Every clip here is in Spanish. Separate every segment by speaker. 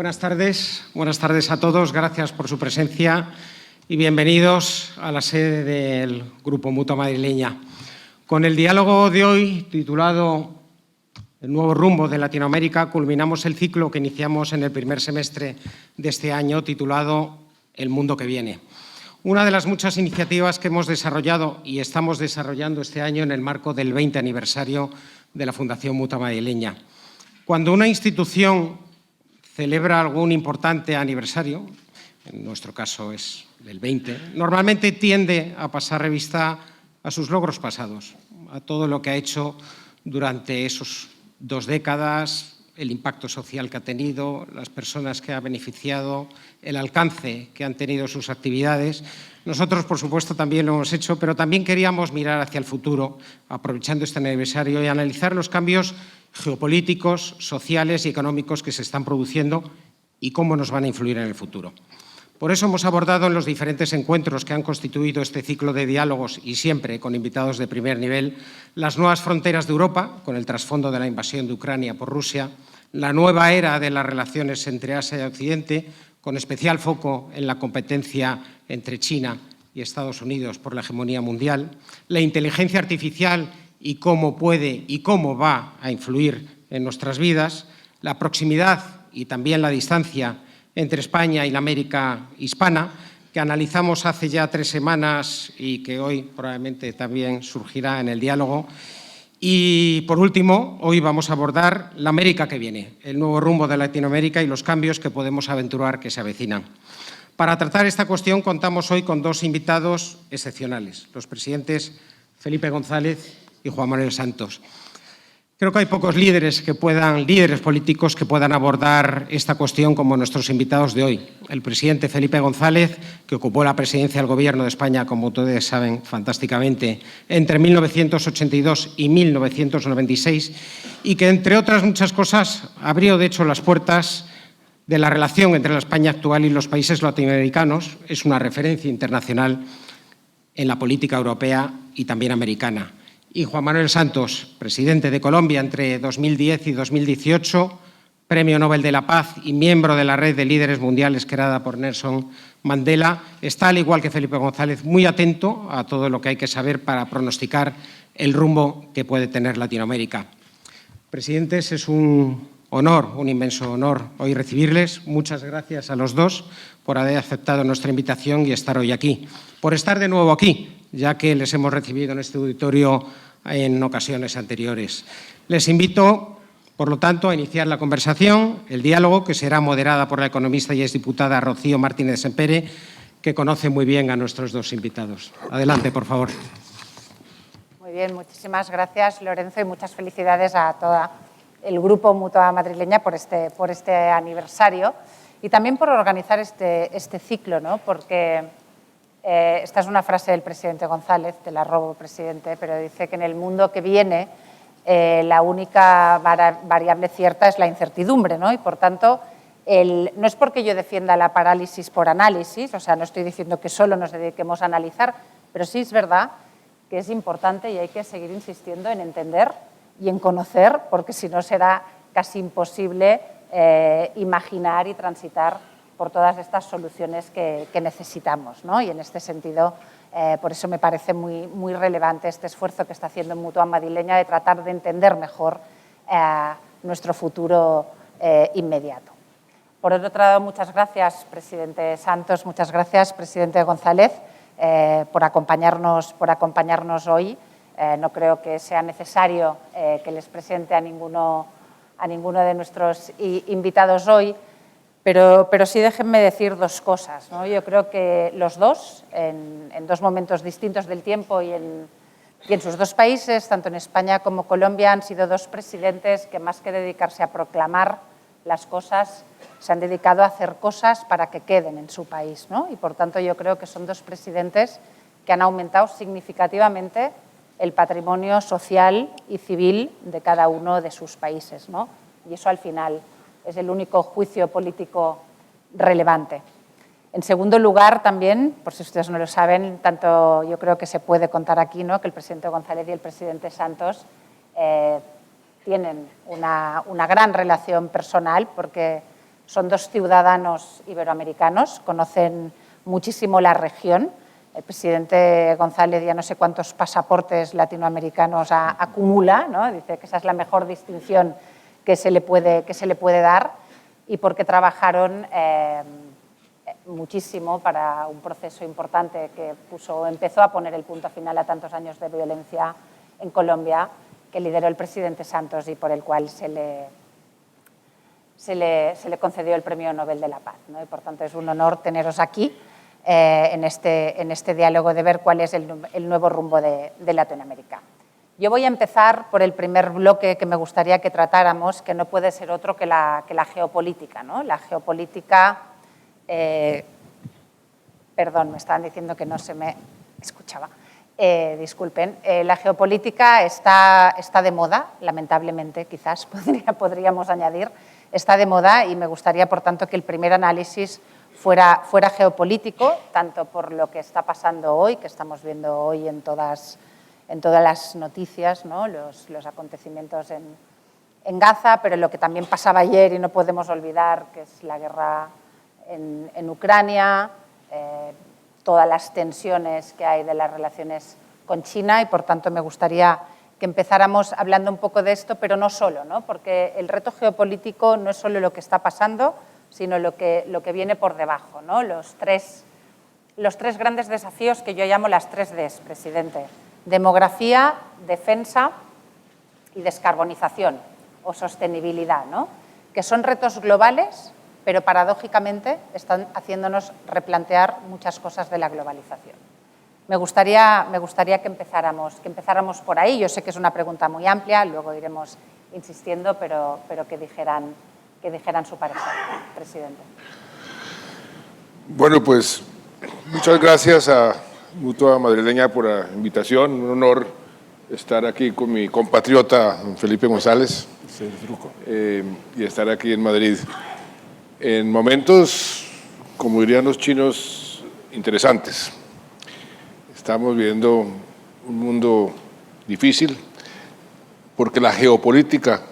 Speaker 1: Buenas tardes a todos. Gracias por su presencia y bienvenidos a la sede del Grupo Mutua Madrileña. Con el diálogo de hoy, titulado El nuevo rumbo de Latinoamérica, culminamos el ciclo que iniciamos en el primer semestre de este año, titulado El mundo que viene. Una de las muchas iniciativas que hemos desarrollado y estamos desarrollando este año en el marco del 20 aniversario de la Fundación Mutua Madrileña. Cuando una institución celebra algún importante aniversario, en nuestro caso es el 20, normalmente tiende a pasar revista a sus logros pasados, a todo lo que ha hecho durante esos 2 décadas, el impacto social que ha tenido, las personas que ha beneficiado, el alcance que han tenido sus actividades. Nosotros, por supuesto, también lo hemos hecho, pero también queríamos mirar hacia el futuro, aprovechando este aniversario, y analizar los cambios geopolíticos, sociales y económicos que se están produciendo y cómo nos van a influir en el futuro. Por eso hemos abordado en los diferentes encuentros que han constituido este ciclo de diálogos, y siempre con invitados de primer nivel, las nuevas fronteras de Europa, con el trasfondo de la invasión de Ucrania por Rusia, la nueva era de las relaciones entre Asia y Occidente, con especial foco en la competencia entre China y Estados Unidos por la hegemonía mundial, la inteligencia artificial y cómo puede y cómo va a influir en nuestras vidas, la proximidad y también la distancia entre España y la América hispana, que analizamos hace ya 3 semanas y que hoy probablemente también surgirá en el diálogo. Y, por último, hoy vamos a abordar la América que viene, el nuevo rumbo de Latinoamérica y los cambios que podemos aventurar que se avecinan. Para tratar esta cuestión contamos hoy con 2 invitados excepcionales, los presidentes Felipe González y Juan Manuel Santos. Creo que hay pocos líderes políticos que puedan abordar esta cuestión como nuestros invitados de hoy. El presidente Felipe González, que ocupó la presidencia del Gobierno de España, como ustedes saben fantásticamente, entre 1982 y 1996, y que, entre otras muchas cosas, abrió, de hecho, las puertas de la relación entre la España actual y los países latinoamericanos. Es una referencia internacional en la política europea y también americana. Y Juan Manuel Santos, presidente de Colombia entre 2010 y 2018, Premio Nobel de la Paz y miembro de la red de líderes mundiales creada por Nelson Mandela, está, al igual que Felipe González, muy atento a todo lo que hay que saber para pronosticar el rumbo que puede tener Latinoamérica. Presidentes, es un honor, un inmenso honor hoy recibirles. Muchas gracias a los 2 por haber aceptado nuestra invitación y estar hoy aquí, por estar de nuevo aquí, ya que les hemos recibido en este auditorio en ocasiones anteriores. Les invito, por lo tanto, a iniciar la conversación, el diálogo, que será moderada por la economista y exdiputada Rocío Martínez Sempere, que conoce muy bien a nuestros 2 invitados. Adelante, por favor.
Speaker 2: Muy bien, muchísimas gracias, Lorenzo, y muchas felicidades a todo el Grupo Mutua Madrileña por este aniversario y también por organizar este ciclo, ¿no? Porque esta es una frase del presidente González, te la robo, presidente, pero dice que en el mundo que viene la única variable cierta es la incertidumbre, ¿no? Y, por tanto, no es porque yo defienda la parálisis por análisis, o sea, no estoy diciendo que solo nos dediquemos a analizar, pero sí es verdad que es importante y hay que seguir insistiendo en entender y en conocer, porque si no será casi imposible imaginar y transitar por todas estas soluciones que necesitamos, ¿no? Y en este sentido, por eso me parece muy relevante este esfuerzo que está haciendo Mutua Madrileña de tratar de entender mejor nuestro futuro inmediato. Por otro lado, muchas gracias, presidente Santos, muchas gracias, presidente González, por acompañarnos hoy. No creo que sea necesario que les presente a ninguno de nuestros invitados hoy, pero sí déjenme decir 2 cosas, ¿no? Yo creo que los 2, en 2 momentos distintos del tiempo y en sus 2 países, tanto en España como Colombia, han sido 2 presidentes que, más que dedicarse a proclamar las cosas, se han dedicado a hacer cosas para que queden en su país, ¿no? Y, por tanto, yo creo que son 2 presidentes que han aumentado significativamente el patrimonio social y civil de cada uno de sus países, ¿no? Y eso, al final, es el único juicio político relevante. En segundo lugar, también, por si ustedes no lo saben, tanto yo creo que se puede contar aquí, ¿no?, que el presidente González y el presidente Santos tienen una gran relación personal, porque Son dos ciudadanos iberoamericanos, conocen muchísimo la región. El presidente González ya no sé cuántos pasaportes latinoamericanos acumula, ¿no? Dice que esa es la mejor distinción que se le puede dar, y porque trabajaron muchísimo para un proceso importante que empezó a poner el punto final a tantos años de violencia en Colombia, que lideró el presidente Santos y por el cual se le concedió el Premio Nobel de la Paz, ¿no? Y por tanto es un honor teneros aquí en este diálogo de ver cuál es el nuevo rumbo de Latinoamérica. Yo voy a empezar por el primer bloque que me gustaría que tratáramos, que no puede ser otro que la geopolítica, ¿no? La geopolítica, perdón, me estaban diciendo que no se me escuchaba, disculpen, la geopolítica está de moda, lamentablemente, quizás podríamos añadir, está de moda, y me gustaría, por tanto, que el primer análisis fuera geopolítico, tanto por lo que está pasando hoy, que estamos viendo hoy en todas las noticias, ¿no? Los acontecimientos en Gaza, pero lo que también pasaba ayer y no podemos olvidar, que es la guerra en Ucrania, todas las tensiones que hay de las relaciones con China, y por tanto me gustaría que empezáramos hablando un poco de esto, pero no solo, ¿no? Porque el reto geopolítico no es solo lo que está pasando, sino lo que viene por debajo, ¿no? Los tres grandes desafíos que yo llamo las 3Ds, presidente: demografía, defensa y descarbonización o sostenibilidad, ¿no? Que son retos globales, pero paradójicamente están haciéndonos replantear muchas cosas de la globalización. Me gustaría que empezáramos por ahí. Yo sé que es una pregunta muy amplia, luego iremos insistiendo, pero que dijeran su parecer, presidente.
Speaker 3: Bueno, pues muchas gracias a Mutua Madrileña por la invitación. Un honor estar aquí con mi compatriota Felipe González y estar aquí en Madrid en momentos, como dirían los chinos, interesantes. Estamos viviendo un mundo difícil porque la geopolítica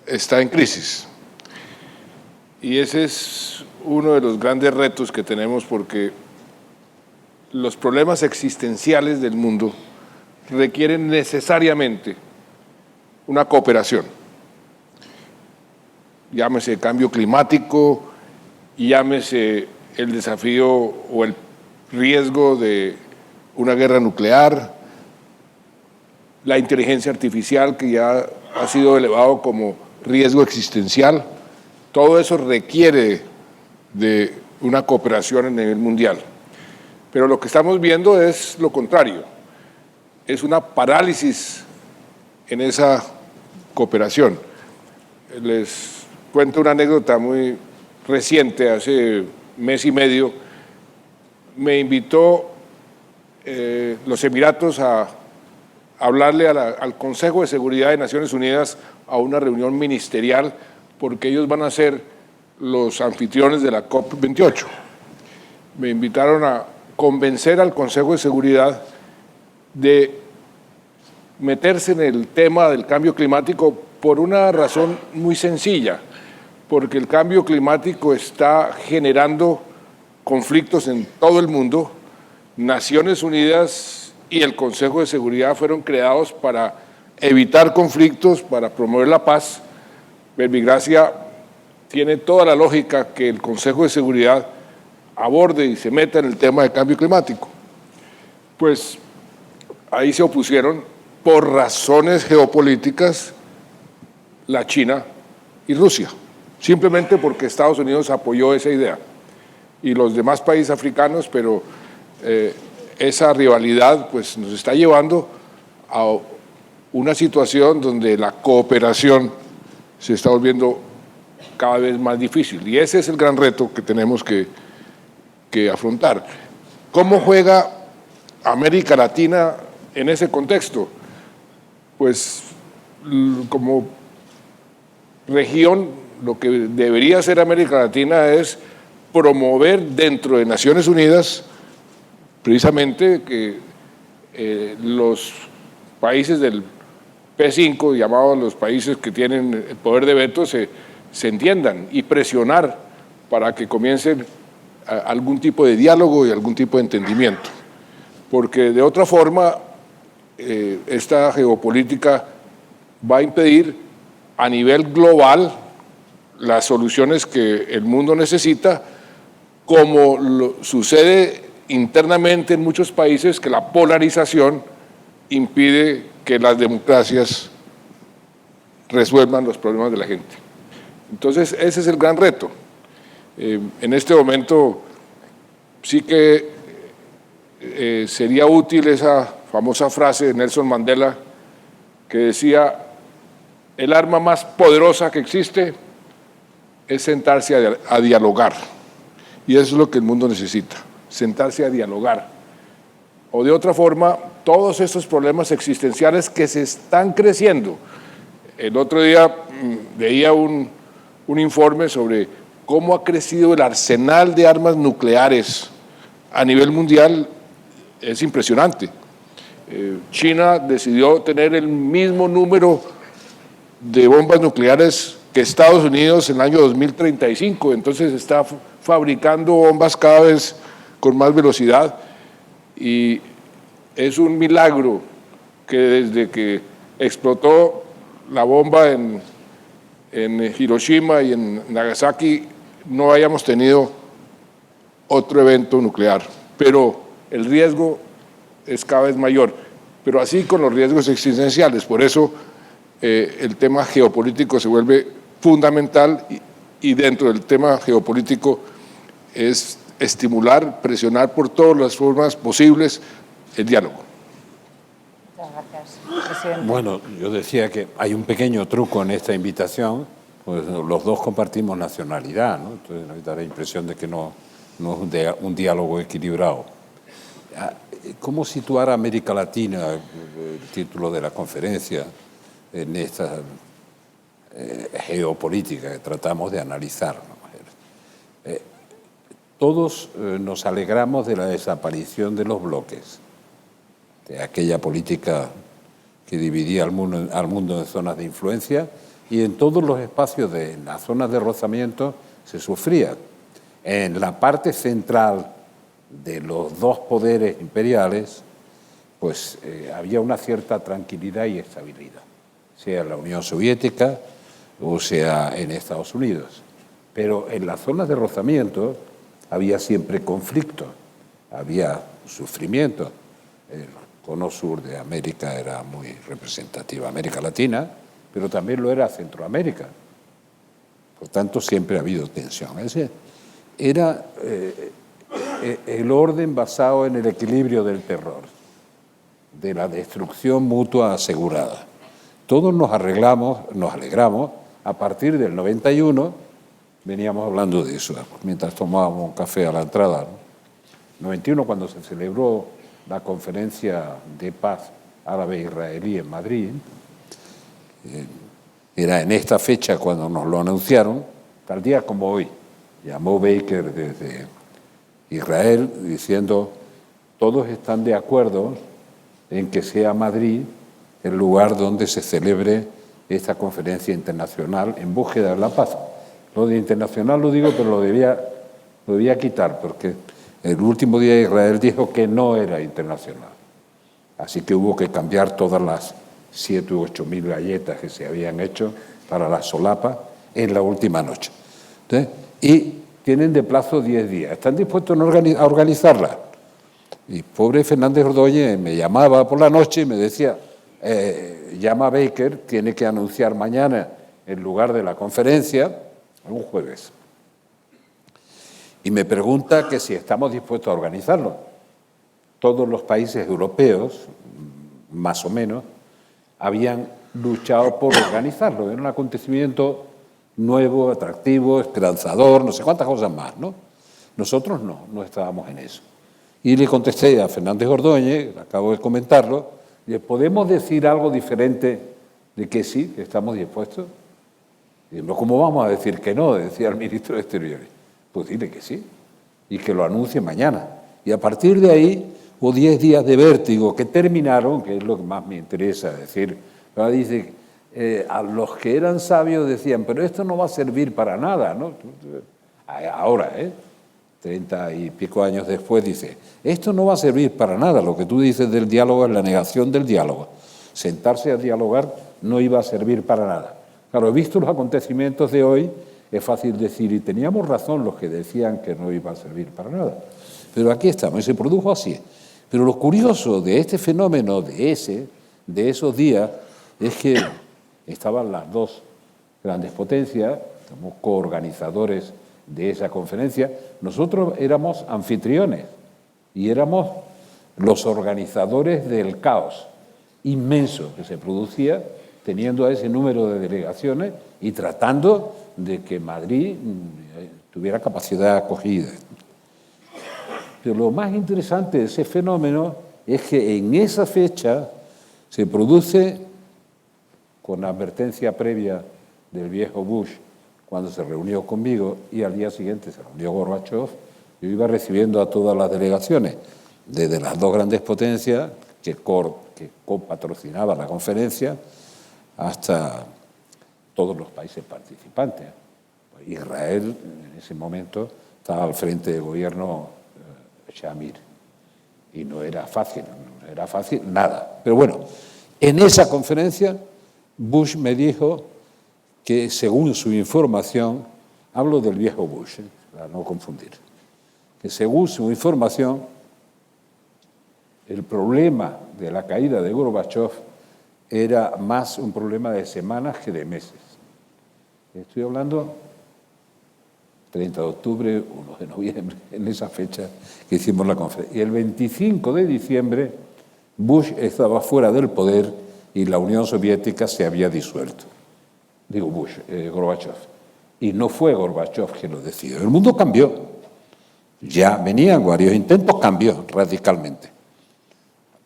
Speaker 3: está en crisis. Y ese es uno de los grandes retos que tenemos, porque los problemas existenciales del mundo requieren necesariamente una cooperación. Llámese cambio climático, llámese el desafío o el riesgo de una guerra nuclear, la inteligencia artificial, que ya ha sido elevado como riesgo existencial. Todo eso requiere de una cooperación a nivel mundial. Pero lo que estamos viendo es lo contrario, es una parálisis en esa cooperación. Les cuento una anécdota muy reciente. Hace mes y medio me invitó los Emiratos a hablarle al Consejo de Seguridad de Naciones Unidas a una reunión ministerial, porque ellos van a ser los anfitriones de la COP28. Me invitaron a convencer al Consejo de Seguridad de meterse en el tema del cambio climático por una razón muy sencilla, porque el cambio climático está generando conflictos en todo el mundo. Naciones Unidas y el Consejo de Seguridad fueron creados para evitar conflictos, para promover la paz. Verbigracia tiene toda la lógica que el Consejo de Seguridad aborde y se meta en el tema de cambio climático. Pues ahí se opusieron por razones geopolíticas la China y Rusia, simplemente porque Estados Unidos apoyó esa idea y los demás países africanos, pero esa rivalidad pues nos está llevando a una situación donde la cooperación se está volviendo cada vez más difícil, y ese es el gran reto que tenemos que afrontar. ¿Cómo juega América Latina en ese contexto? Pues como región, lo que debería hacer América Latina es promover dentro de Naciones Unidas precisamente que los países del P5, llamados los países que tienen el poder de veto, se se entiendan y presionar para que comiencen algún tipo de diálogo y algún tipo de entendimiento. Porque de otra forma, esta geopolítica va a impedir a nivel global las soluciones que el mundo necesita, como sucede internamente en muchos países, que la polarización impide que las democracias resuelvan los problemas de la gente. Entonces, ese es el gran reto. En este momento sí que sería útil esa famosa frase de Nelson Mandela que decía: el arma más poderosa que existe es sentarse a dialogar. Y eso es lo que el mundo necesita, sentarse a dialogar. O de otra forma, todos estos problemas existenciales que se están creciendo. El otro día veía un informe sobre cómo ha crecido el arsenal de armas nucleares a nivel mundial. Es impresionante. China decidió tener el mismo número de bombas nucleares que Estados Unidos en el año 2035, entonces está fabricando bombas cada vez con más velocidad, y es un milagro que desde que explotó la bomba en Hiroshima y en Nagasaki no hayamos tenido otro evento nuclear, pero el riesgo es cada vez mayor, pero así con los riesgos existenciales. Por eso el tema geopolítico se vuelve fundamental, y dentro del tema geopolítico es estimular, presionar por todas las formas posibles el diálogo.
Speaker 2: Muchas gracias, presidente.
Speaker 4: Bueno, yo decía que hay un pequeño truco en esta invitación, pues los dos compartimos nacionalidad, ¿no? Entonces nos da la impresión de que no es un diálogo equilibrado. ¿Cómo situar a América Latina, el título de la conferencia, en esta geopolítica que tratamos de analizar, ¿no? Todos nos alegramos de la desaparición de los bloques, de aquella política que dividía al mundo en zonas de influencia, y en todos los espacios de las zonas de rozamiento se sufría. En la parte central de los dos poderes imperiales, pues había una cierta tranquilidad y estabilidad, sea en la Unión Soviética o sea en Estados Unidos. Pero en las zonas de rozamiento había siempre conflicto, había sufrimiento. El cono sur de América era muy representativa, América Latina, pero también lo era Centroamérica. Por tanto, siempre ha habido tensión. Es decir, era el orden basado en el equilibrio del terror, de la destrucción mutua asegurada. Todos nos alegramos, a partir del 91, veníamos hablando de eso, mientras tomábamos un café a la entrada, ¿no? 91, cuando se celebró la conferencia de paz árabe-israelí en Madrid, era en esta fecha cuando nos lo anunciaron, tal día como hoy, llamó Baker desde Israel diciendo: todos están de acuerdo en que sea Madrid el lugar donde se celebre esta conferencia internacional en búsqueda de la paz. Lo de internacional lo digo, pero lo debía quitar, porque el último día Israel dijo que no era internacional. Así que hubo que cambiar todas las 7 u 8 mil galletas que se habían hecho para la solapa en la última noche. ¿Sí? Y tienen de plazo 10 días. ¿Están dispuestos a organizarla? Y pobre Fernández Ordóñez me llamaba por la noche y me decía: llama a Baker, tiene que anunciar mañana el lugar de la conferencia, un jueves. Y me pregunta que si estamos dispuestos a organizarlo. Todos los países europeos, más o menos, habían luchado por organizarlo. Era un acontecimiento nuevo, atractivo, esperanzador, no sé cuántas cosas más, ¿no? Nosotros no estábamos en eso. Y le contesté a Fernández Ordóñez, acabo de comentarlo, ¿le podemos decir algo diferente de que sí, que estamos dispuestos? Y no, ¿cómo vamos a decir que no?, decía el ministro de Exteriores. Pues dile que sí, y que lo anuncie mañana. Y a partir de ahí hubo 10 días de vértigo que terminaron, que es lo que más me interesa decir. Ahora dice, a los que eran sabios decían, pero esto no va a servir para nada, ¿no? Ahora, 30 y pico años después, dice, esto no va a servir para nada, lo que tú dices del diálogo es la negación del diálogo. Sentarse a dialogar no iba a servir para nada. Claro, visto los acontecimientos de hoy, es fácil decir, y teníamos razón los que decían que no iba a servir para nada. Pero aquí estamos, y se produjo así. Pero lo curioso de este fenómeno, de esos días, es que estaban las dos grandes potencias, como coorganizadores de esa conferencia. Nosotros éramos anfitriones y éramos los organizadores del caos inmenso que se producía teniendo a ese número de delegaciones y tratando de que Madrid tuviera capacidad de acogida. Pero lo más interesante de ese fenómeno es que en esa fecha se produce, con advertencia previa del viejo Bush, cuando se reunió conmigo, y al día siguiente se reunió Gorbachev, yo iba recibiendo a todas las delegaciones, desde las dos grandes potencias que copatrocinaban la conferencia, hasta todos los países participantes. Israel, en ese momento, estaba al frente del gobierno Shamir, y no era fácil nada. Pero bueno, en esa conferencia Bush me dijo que, según su información, hablo del viejo Bush, para no confundir, que según su información, el problema de la caída de Gorbachev era más un problema de semanas que de meses. Estoy hablando 30 de octubre, 1 de noviembre, en esa fecha que hicimos la conferencia. Y el 25 de diciembre, Bush estaba fuera del poder y la Unión Soviética se había disuelto. Digo Gorbachev. Y no fue Gorbachev quien lo decidió. El mundo cambió. Ya venían varios intentos, cambió radicalmente.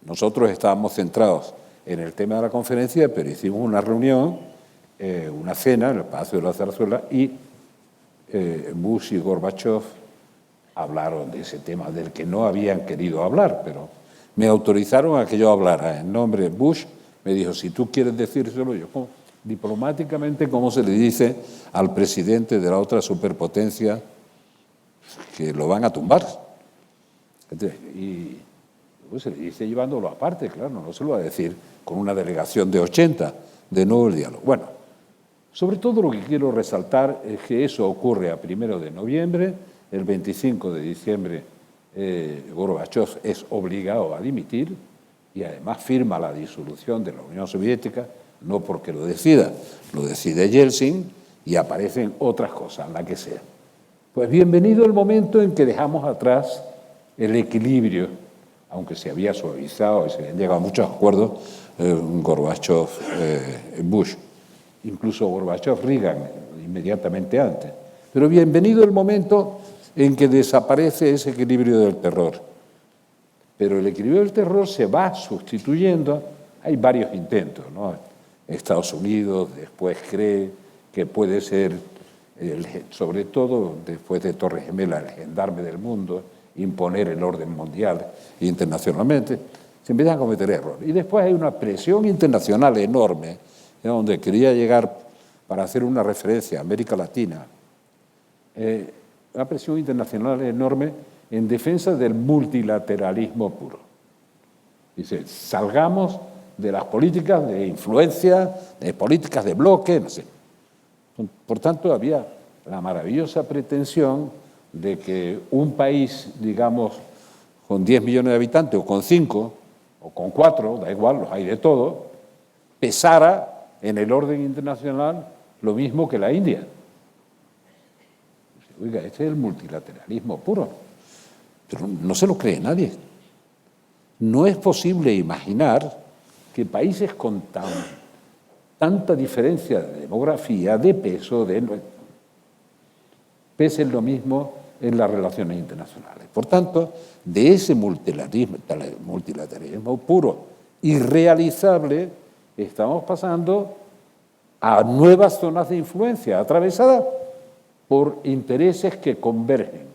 Speaker 4: Nosotros estábamos centrados en el tema de la conferencia, pero hicimos una reunión, una cena en el Palacio de la Zarzuela, y Bush y Gorbachev hablaron de ese tema del que no habían querido hablar, pero me autorizaron a que yo hablara. En nombre de Bush me dijo, si tú quieres decírselo, yo diplomáticamente, ¿cómo se le dice al presidente de la otra superpotencia que lo van a tumbar? Y pues se le dice llevándolo aparte, claro, no se lo va a decir con una delegación de 80, de nuevo el diálogo. Bueno, sobre todo lo que quiero resaltar es que eso ocurre a 1 de noviembre, el 25 de diciembre Gorbachev es obligado a dimitir y además firma la disolución de la Unión Soviética, no porque lo decide Yeltsin, y aparecen otras cosas, la que sea. Pues bienvenido el momento en que dejamos atrás el equilibrio, aunque se había suavizado y se habían llegado a muchos acuerdos, Gorbachev-Bush, incluso Gorbachev-Reagan, inmediatamente antes. Pero bienvenido el momento en que desaparece ese equilibrio del terror. Pero el equilibrio del terror se va sustituyendo, hay varios intentos, ¿no? Estados Unidos después cree que puede ser, sobre todo después de Torres Gemelas, el gendarme del mundo, imponer el orden mundial internacionalmente, se empiezan a cometer errores. Y después hay una presión internacional enorme, donde quería llegar para hacer una referencia a América Latina, una presión internacional enorme en defensa del multilateralismo puro. Dice, salgamos de las políticas de influencia, de políticas de bloque, no sé. Por tanto, había la maravillosa pretensión de que un país, digamos, con 10 millones de habitantes, o con 5, o con 4, da igual, los hay de todo, pesara en el orden internacional lo mismo que la India. Oiga, este es el multilateralismo puro. Pero no se lo cree nadie. No es posible imaginar que países con tanta diferencia de demografía, de peso, pesen lo mismo en las relaciones internacionales. Por tanto, de ese multilateralismo puro, irrealizable, estamos pasando a nuevas zonas de influencia, atravesadas por intereses que convergen.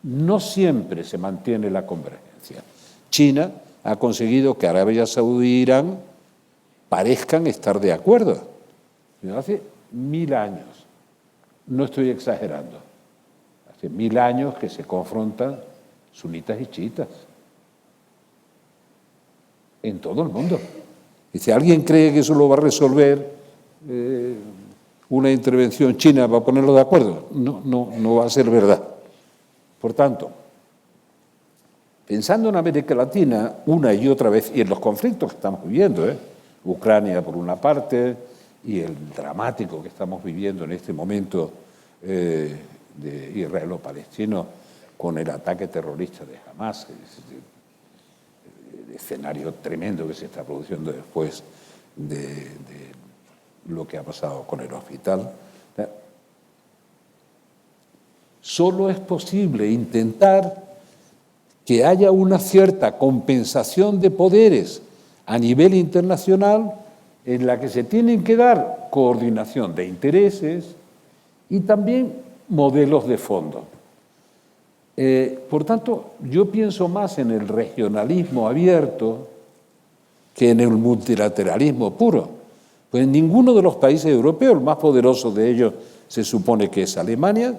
Speaker 4: No siempre se mantiene la convergencia. China ha conseguido que Arabia Saudí e Irán parezcan estar de acuerdo, sino hace 1000 años. No estoy exagerando. Hace 1000 años que se confrontan sunitas y chiitas en todo el mundo. Y si alguien cree que eso lo va a resolver una intervención china para ponerlo de acuerdo, no va a ser verdad. Por tanto, pensando en América Latina una y otra vez, y en los conflictos que estamos viviendo, Ucrania por una parte, y el dramático que estamos viviendo en este momento de israelo-palestino con el ataque terrorista de Hamas, el escenario tremendo que se está produciendo después de lo que ha pasado con el hospital. Solo es posible intentar que haya una cierta compensación de poderes a nivel internacional en la que se tienen que dar coordinación de intereses y también modelos de fondo. Por tanto, yo pienso más en el regionalismo abierto que en el multilateralismo puro. Pues en ninguno de los países europeos, el más poderoso de ellos se supone que es Alemania,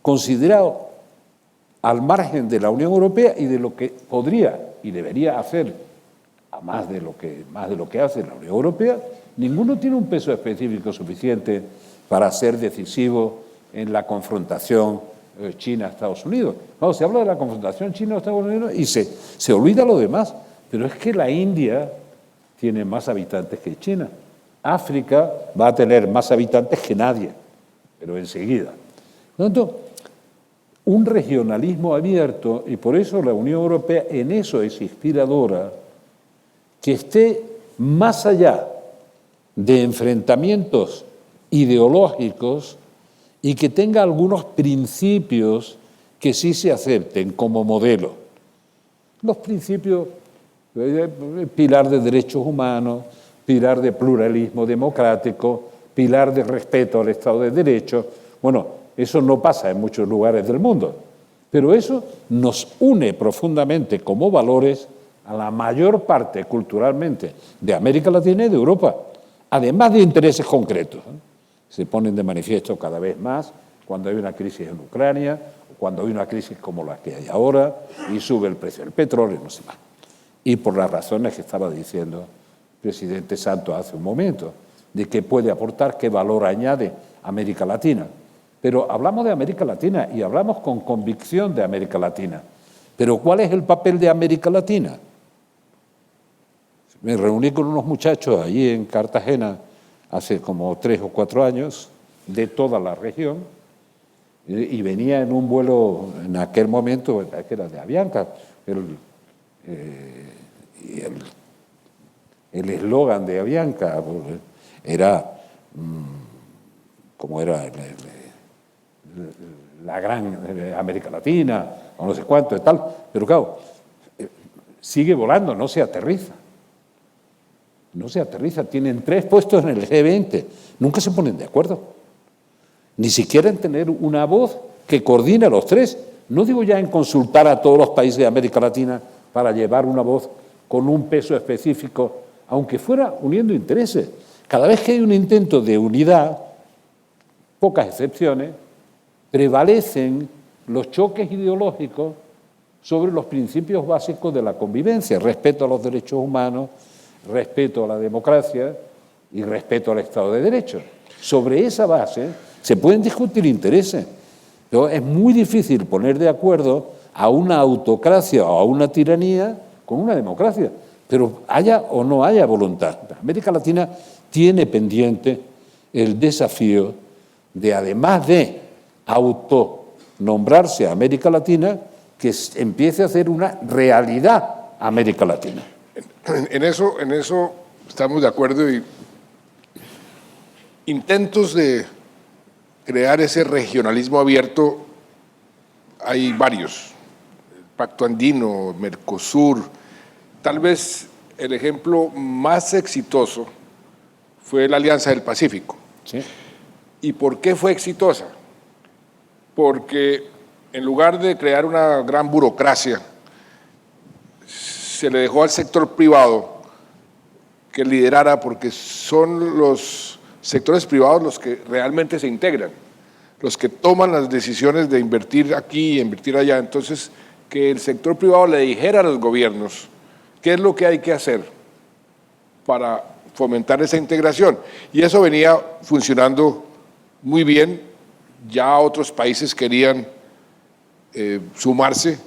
Speaker 4: considerado al margen de la Unión Europea y de lo que podría y debería hacer, a más de lo que hace la Unión Europea, ninguno tiene un peso específico suficiente para ser decisivo en la confrontación China-Estados Unidos. No, se habla de la confrontación China-Estados Unidos y se olvida lo demás, pero es que la India tiene más habitantes que China. África va a tener más habitantes que nadie, pero enseguida. Por lo tanto, un regionalismo abierto, y por eso la Unión Europea en eso es inspiradora, que esté más allá de enfrentamientos ideológicos y que tenga algunos principios que sí se acepten como modelo. Los principios, pilar de derechos humanos, pilar de pluralismo democrático, pilar de respeto al Estado de Derecho. Bueno, eso no pasa en muchos lugares del mundo, pero eso nos une profundamente como valores a la mayor parte culturalmente de América Latina y de Europa, además de intereses concretos. Se ponen de manifiesto cada vez más cuando hay una crisis en Ucrania, o cuando hay una crisis como la que hay ahora y sube el precio del petróleo, no sé más. Y por las razones que estaba diciendo el presidente Santos hace un momento, de qué puede aportar, qué valor añade América Latina. Pero hablamos de América Latina y hablamos con convicción de América Latina. Pero ¿cuál es el papel de América Latina? Me reuní con unos muchachos allí en Cartagena hace como 3 o 4 años, de toda la región, y venía en un vuelo, en aquel momento, que era de Avianca, el eslogan de Avianca era, como era la gran América Latina, o no sé cuánto y tal, pero claro, sigue volando, no se aterriza. No se aterriza, tienen 3 puestos en el G20, nunca se ponen de acuerdo, ni siquiera en tener una voz que coordine a los 3. No digo ya en consultar a todos los países de América Latina para llevar una voz con un peso específico, aunque fuera uniendo intereses. Cada vez que hay un intento de unidad, pocas excepciones, prevalecen los choques ideológicos sobre los principios básicos de la convivencia, respeto a los derechos humanos, respeto a la democracia y respeto al Estado de Derecho. Sobre esa base se pueden discutir intereses, pero es muy difícil poner de acuerdo a una autocracia o a una tiranía con una democracia, pero haya o no haya voluntad. América Latina tiene pendiente el desafío de, además de autonombrarse América Latina, que empiece a ser una realidad América Latina.
Speaker 3: En eso estamos de acuerdo, y intentos de crear ese regionalismo abierto hay varios. El Pacto Andino, Mercosur. Tal vez el ejemplo más exitoso fue la Alianza del Pacífico.
Speaker 4: ¿Sí?
Speaker 3: ¿Y por qué fue exitosa? Porque en lugar de crear una gran burocracia, se le dejó al sector privado que liderara, porque son los sectores privados los que realmente se integran, los que toman las decisiones de invertir aquí y invertir allá. Entonces, que el sector privado le dijera a los gobiernos qué es lo que hay que hacer para fomentar esa integración. Y eso venía funcionando muy bien. Ya otros países querían sumarse,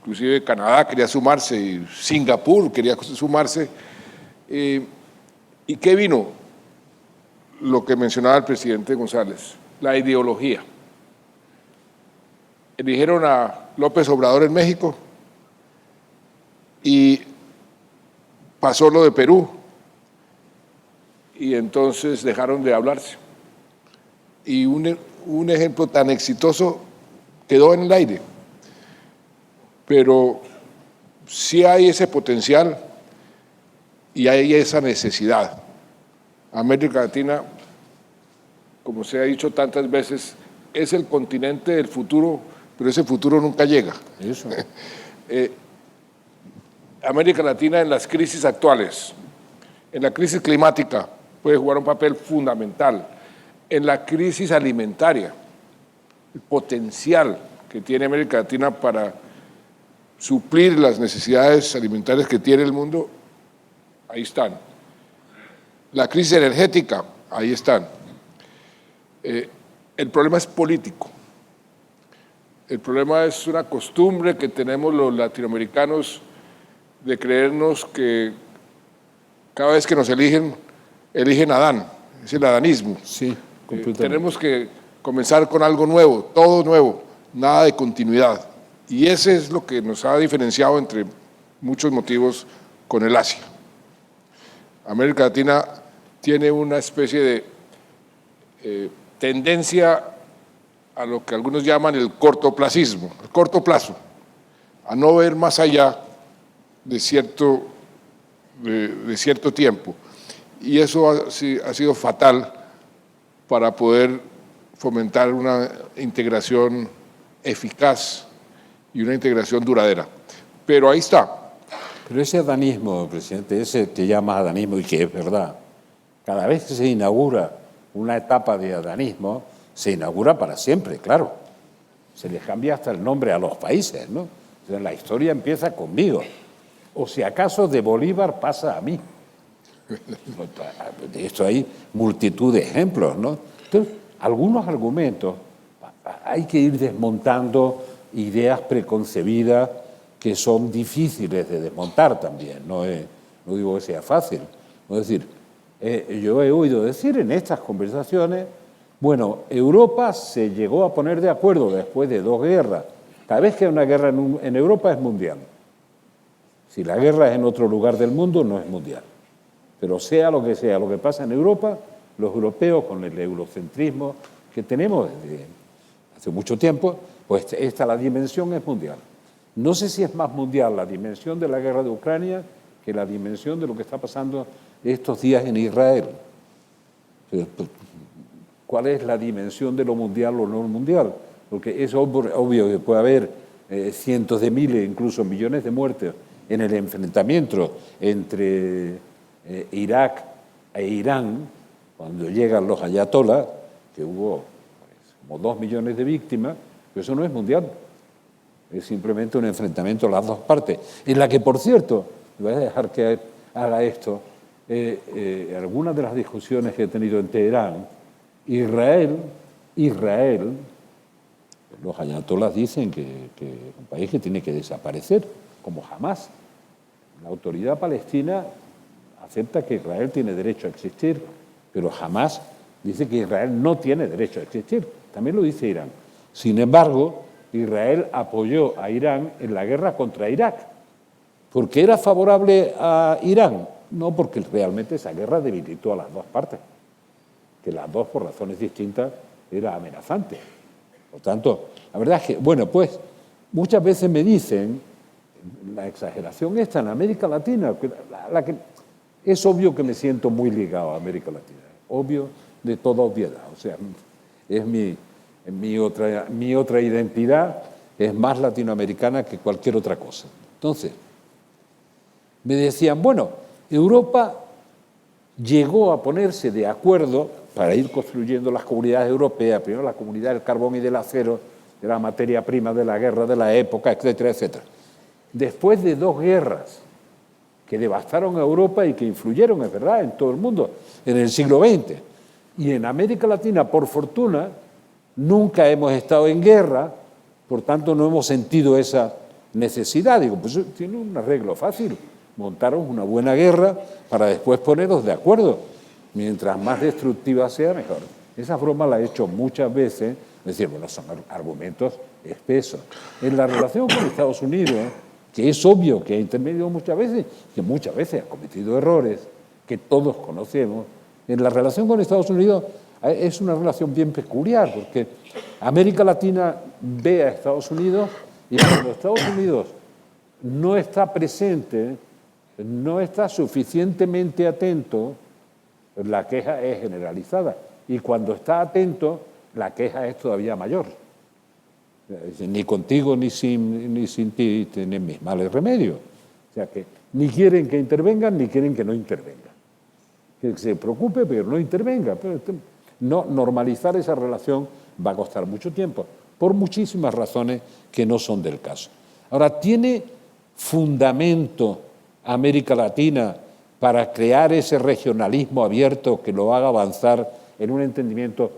Speaker 3: inclusive Canadá quería sumarse, y Singapur quería sumarse. ¿Y qué vino? Lo que mencionaba el presidente González, la ideología. Eligieron a López Obrador en México y pasó lo de Perú y entonces dejaron de hablarse. Y un ejemplo tan exitoso quedó en el aire. Pero sí hay ese potencial y hay esa necesidad. América Latina, como se ha dicho tantas veces, es el continente del futuro, pero ese futuro nunca llega.
Speaker 4: Eso.
Speaker 3: América Latina en las crisis actuales, en la crisis climática, puede jugar un papel fundamental. En la crisis alimentaria, el potencial que tiene América Latina para suplir las necesidades alimentarias que tiene el mundo, ahí están. La crisis energética, ahí están. El problema es político. El problema es una costumbre que tenemos los latinoamericanos de creernos que cada vez que nos eligen a Adán, es el adanismo.
Speaker 4: Sí, completamente.
Speaker 3: Tenemos que comenzar con algo nuevo, todo nuevo, nada de continuidad. Y ese es lo que nos ha diferenciado entre muchos motivos con el Asia. América Latina tiene una especie de tendencia a lo que algunos llaman el cortoplacismo, el corto plazo, a no ver más allá de cierto tiempo. Y eso ha sido fatal para poder fomentar una integración eficaz y una integración duradera. Pero ahí está.
Speaker 4: Pero ese adanismo, presidente, ese que llama adanismo y que es verdad, cada vez que se inaugura una etapa de adanismo, se inaugura para siempre, claro. Se les cambia hasta el nombre a los países, ¿no? O sea, la historia empieza conmigo. O si acaso de Bolívar pasa a mí. De esto hay multitud de ejemplos, ¿no? Entonces, algunos argumentos hay que ir desmontando ideas preconcebidas que son difíciles de desmontar también. No digo que sea fácil. Es decir, yo he oído decir en estas conversaciones, bueno, Europa se llegó a poner de acuerdo después de 2 guerras. Cada vez que hay una guerra en Europa es mundial. Si la guerra es en otro lugar del mundo, no es mundial. Pero sea lo que pasa en Europa, los europeos, con el eurocentrismo que tenemos desde hace mucho tiempo, pues la dimensión es mundial. No sé si es más mundial la dimensión de la guerra de Ucrania que la dimensión de lo que está pasando estos días en Israel. ¿Cuál es la dimensión de lo mundial o no mundial? Porque es obvio que puede haber cientos de miles, incluso millones de muertes en el enfrentamiento entre Irak e Irán, cuando llegan los ayatolás, que hubo como 2 millones de víctimas, pero eso no es mundial. Es simplemente un enfrentamiento a las dos partes, en la que, por cierto, voy a dejar que haga esto, algunas de las discusiones que he tenido en Teherán, Israel, los ayatolás dicen que es un país que tiene que desaparecer, como Hamás. La autoridad palestina acepta que Israel tiene derecho a existir, pero Hamás dice que Israel no tiene derecho a existir. También lo dice Irán. Sin embargo, Israel apoyó a Irán en la guerra contra Irak. ¿Por qué era favorable a Irán? No, porque realmente esa guerra debilitó a las dos partes, que las dos, por razones distintas, era amenazante. Por tanto, la verdad es que, bueno, pues muchas veces me dicen, la exageración está en América Latina, la que es obvio que me siento muy ligado a América Latina, obvio de toda obviedad, o sea, es mi otra identidad, es más latinoamericana que cualquier otra cosa. Entonces, me decían, bueno, Europa llegó a ponerse de acuerdo, para ir construyendo las comunidades europeas, primero la comunidad del carbón y del acero, de la materia prima de la guerra de la época, etcétera, etcétera. Después de 2 guerras que devastaron a Europa y que influyeron, es verdad, en todo el mundo, en el siglo XX. Y en América Latina, por fortuna, nunca hemos estado en guerra, por tanto no hemos sentido esa necesidad. Digo, pues tiene un arreglo fácil, montaron una buena guerra para después ponernos de acuerdo. Mientras más destructiva sea, mejor. Esa broma la he hecho muchas veces, es decir, bueno, son argumentos espesos. En la relación con Estados Unidos, que es obvio que ha intervenido muchas veces, que muchas veces ha cometido errores, que todos conocemos, en la relación con Estados Unidos es una relación bien peculiar, porque América Latina ve a Estados Unidos y cuando Estados Unidos no está presente, no está suficientemente atento, la queja es generalizada. Y cuando está atento, la queja es todavía mayor. Ni contigo ni sin ti tienen mis males remedios. O sea que ni quieren que intervengan ni quieren que no intervengan. Que se preocupe, pero no intervenga. Pero no, normalizar esa relación va a costar mucho tiempo, por muchísimas razones que no son del caso. Ahora, ¿tiene fundamento América Latina para crear ese regionalismo abierto que lo haga avanzar en un entendimiento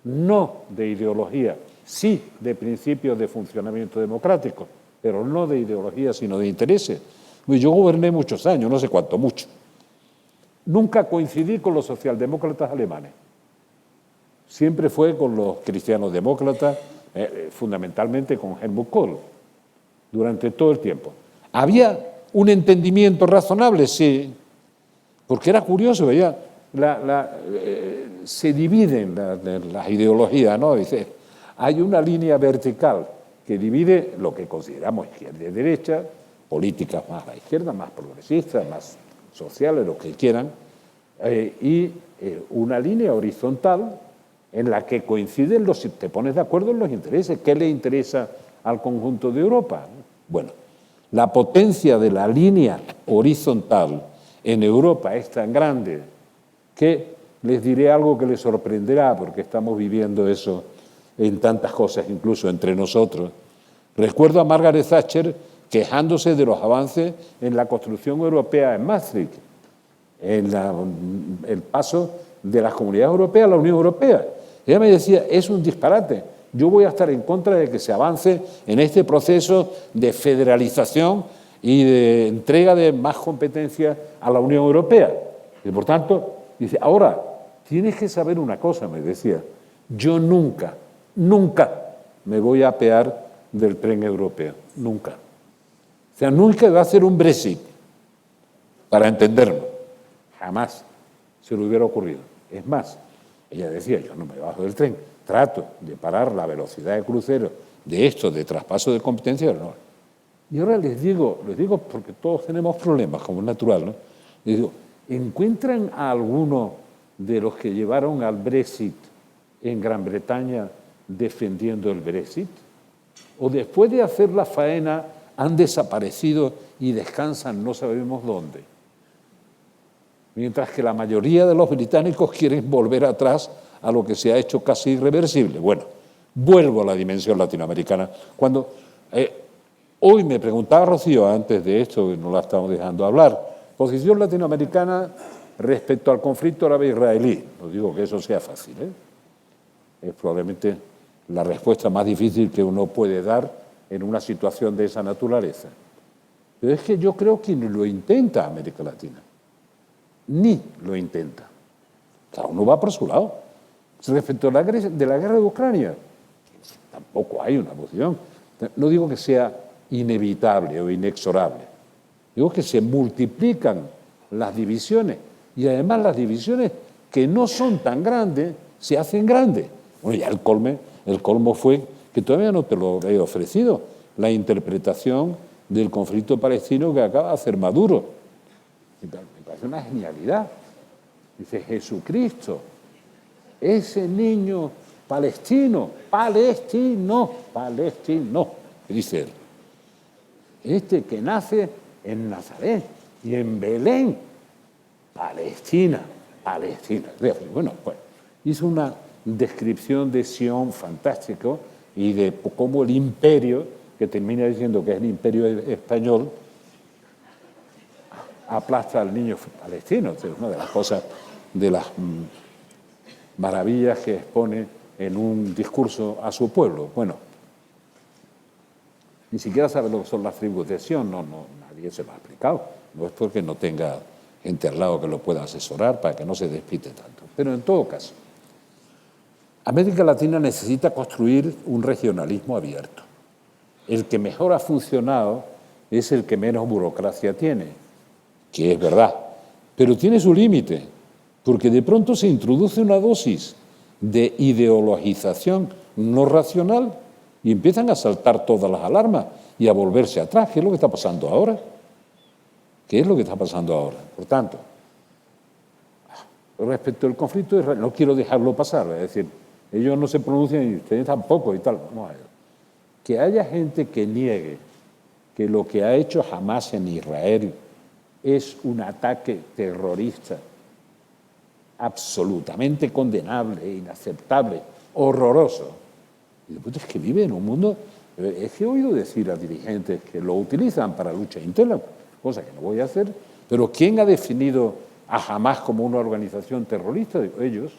Speaker 4: no de ideología, sí de principios de funcionamiento democrático, pero no de ideología, sino de intereses? Yo goberné muchos años, no sé cuánto, mucho. Nunca coincidí con los socialdemócratas alemanes. Siempre fue con los cristianos demócratas, fundamentalmente con Helmut Kohl, durante todo el tiempo. ¿Había un entendimiento razonable? Sí, porque era curioso, veía, se dividen las ideologías, ¿no? Dice, hay una línea vertical que divide lo que consideramos izquierda y derecha, políticas más a la izquierda, más progresistas, más sociales, lo que quieran, y una línea horizontal en la que coinciden si te pones de acuerdo en los intereses. ¿Qué le interesa al conjunto de Europa? Bueno, la potencia de la línea horizontal en Europa es tan grande que les diré algo que les sorprenderá, porque estamos viviendo eso en tantas cosas, incluso entre nosotros. Recuerdo a Margaret Thatcher quejándose de los avances en la construcción europea en Maastricht, en el paso de las comunidades europeas a la Unión Europea. Ella me decía, es un disparate, yo voy a estar en contra de que se avance en este proceso de federalización y de entrega de más competencias a la Unión Europea. Y por tanto, dice, ahora, tienes que saber una cosa, me decía, yo nunca me voy a apear del tren europeo, nunca. O sea, nunca va a hacer un Brexit, para entenderlo. Jamás se le hubiera ocurrido. Es más, ella decía, yo no me bajo del tren, trato de parar la velocidad de crucero de esto, de traspaso de competencia, no. Y ahora les digo porque todos tenemos problemas, como es natural, ¿no? Les digo, ¿encuentran a alguno de los que llevaron al Brexit en Gran Bretaña defendiendo el Brexit? ¿O después de hacer la faena han desaparecido y descansan no sabemos dónde? Mientras que la mayoría de los británicos quieren volver atrás a lo que se ha hecho casi irreversible. Bueno, vuelvo a la dimensión latinoamericana. Cuando hoy me preguntaba Rocío, antes de esto, que no la estamos dejando hablar, posición latinoamericana respecto al conflicto árabe-israelí. No digo que eso sea fácil, es probablemente la respuesta más difícil que uno puede dar en una situación de esa naturaleza. Pero es que yo creo que ni lo intenta América Latina. Ni lo intenta. Cada uno va por su lado. Respecto a la guerra de Ucrania, tampoco hay una posición. No digo que sea inevitable o inexorable. Digo que se multiplican las divisiones y además las divisiones que no son tan grandes se hacen grandes. Bueno, ya el colmo fue que todavía no te lo he ofrecido, la interpretación del conflicto palestino que acaba de hacer Maduro. Me parece una genialidad. Dice, Jesucristo, ese niño palestino, dice él, este que nace en Nazaret y en Belén, Palestina. Bueno, pues hizo una descripción de Sion fantástico y de cómo el imperio, que termina diciendo que es el imperio español, aplasta al niño palestino. Es una de las cosas, de las maravillas que expone en un discurso a su pueblo. Bueno, ni siquiera sabe lo que son las tribus de Sion, nadie se lo ha explicado. No es porque no tenga gente al lado que lo pueda asesorar para que no se despiste tanto. Pero en todo caso, América Latina necesita construir un regionalismo abierto. El que mejor ha funcionado es el que menos burocracia tiene, que es verdad, pero tiene su límite, porque de pronto se introduce una dosis de ideologización no racional y empiezan a saltar todas las alarmas y a volverse atrás. ¿Qué es lo que está pasando ahora? ¿Qué es lo que está pasando ahora? Por tanto, respecto al conflicto de Israel, no quiero dejarlo pasar, es decir, ellos no se pronuncian y ustedes tampoco y tal. No, que haya gente que niegue que lo que ha hecho Hamás en Israel es un ataque terrorista absolutamente condenable, inaceptable, horroroso. Y después es que vive en un mundo. Es que he oído decir a dirigentes que lo utilizan para lucha interna, cosa que no voy a hacer, pero ¿quién ha definido a Hamás como una organización terrorista? Ellos.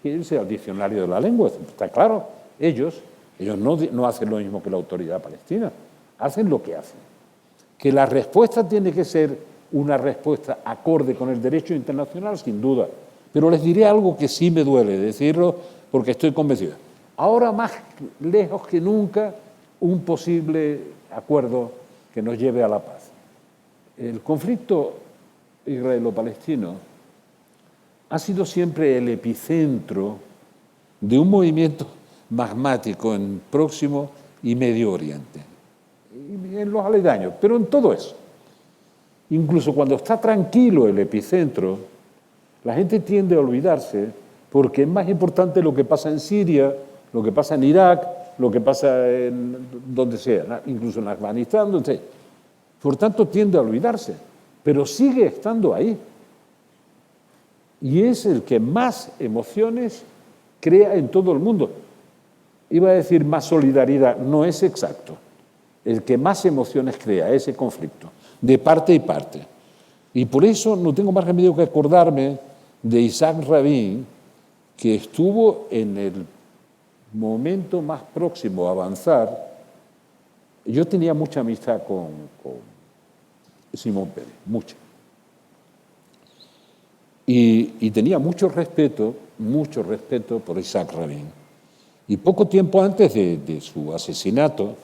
Speaker 4: Quieren irse al diccionario de la lengua, está claro. Ellos no hacen lo mismo que la autoridad palestina, hacen lo que hacen. Que la respuesta tiene que ser una respuesta acorde con el derecho internacional, sin duda. Pero les diré algo que sí me duele decirlo, porque estoy convencido. Ahora más lejos que nunca, un posible acuerdo que nos lleve a la paz. El conflicto israelo-palestino ha sido siempre el epicentro de un movimiento magmático en Próximo y Medio Oriente, y en los aledaños, pero en todo eso. Incluso cuando está tranquilo el epicentro, la gente tiende a olvidarse porque es más importante lo que pasa en Siria, lo que pasa en Irak, lo que pasa en donde sea, incluso en Afganistán, donde sea. Por tanto, tiende a olvidarse, pero sigue estando ahí. Y es el que más emociones crea en todo el mundo. Iba a decir más solidaridad, no es exacto. El que más emociones crea, ese conflicto, de parte y parte. Y por eso no tengo más remedio que acordarme de Isaac Rabin, que estuvo en el momento más próximo a avanzar. Yo tenía mucha amistad con Simón Pérez, mucha. Y tenía mucho respeto por Isaac Rabin. Y poco tiempo antes de su asesinato,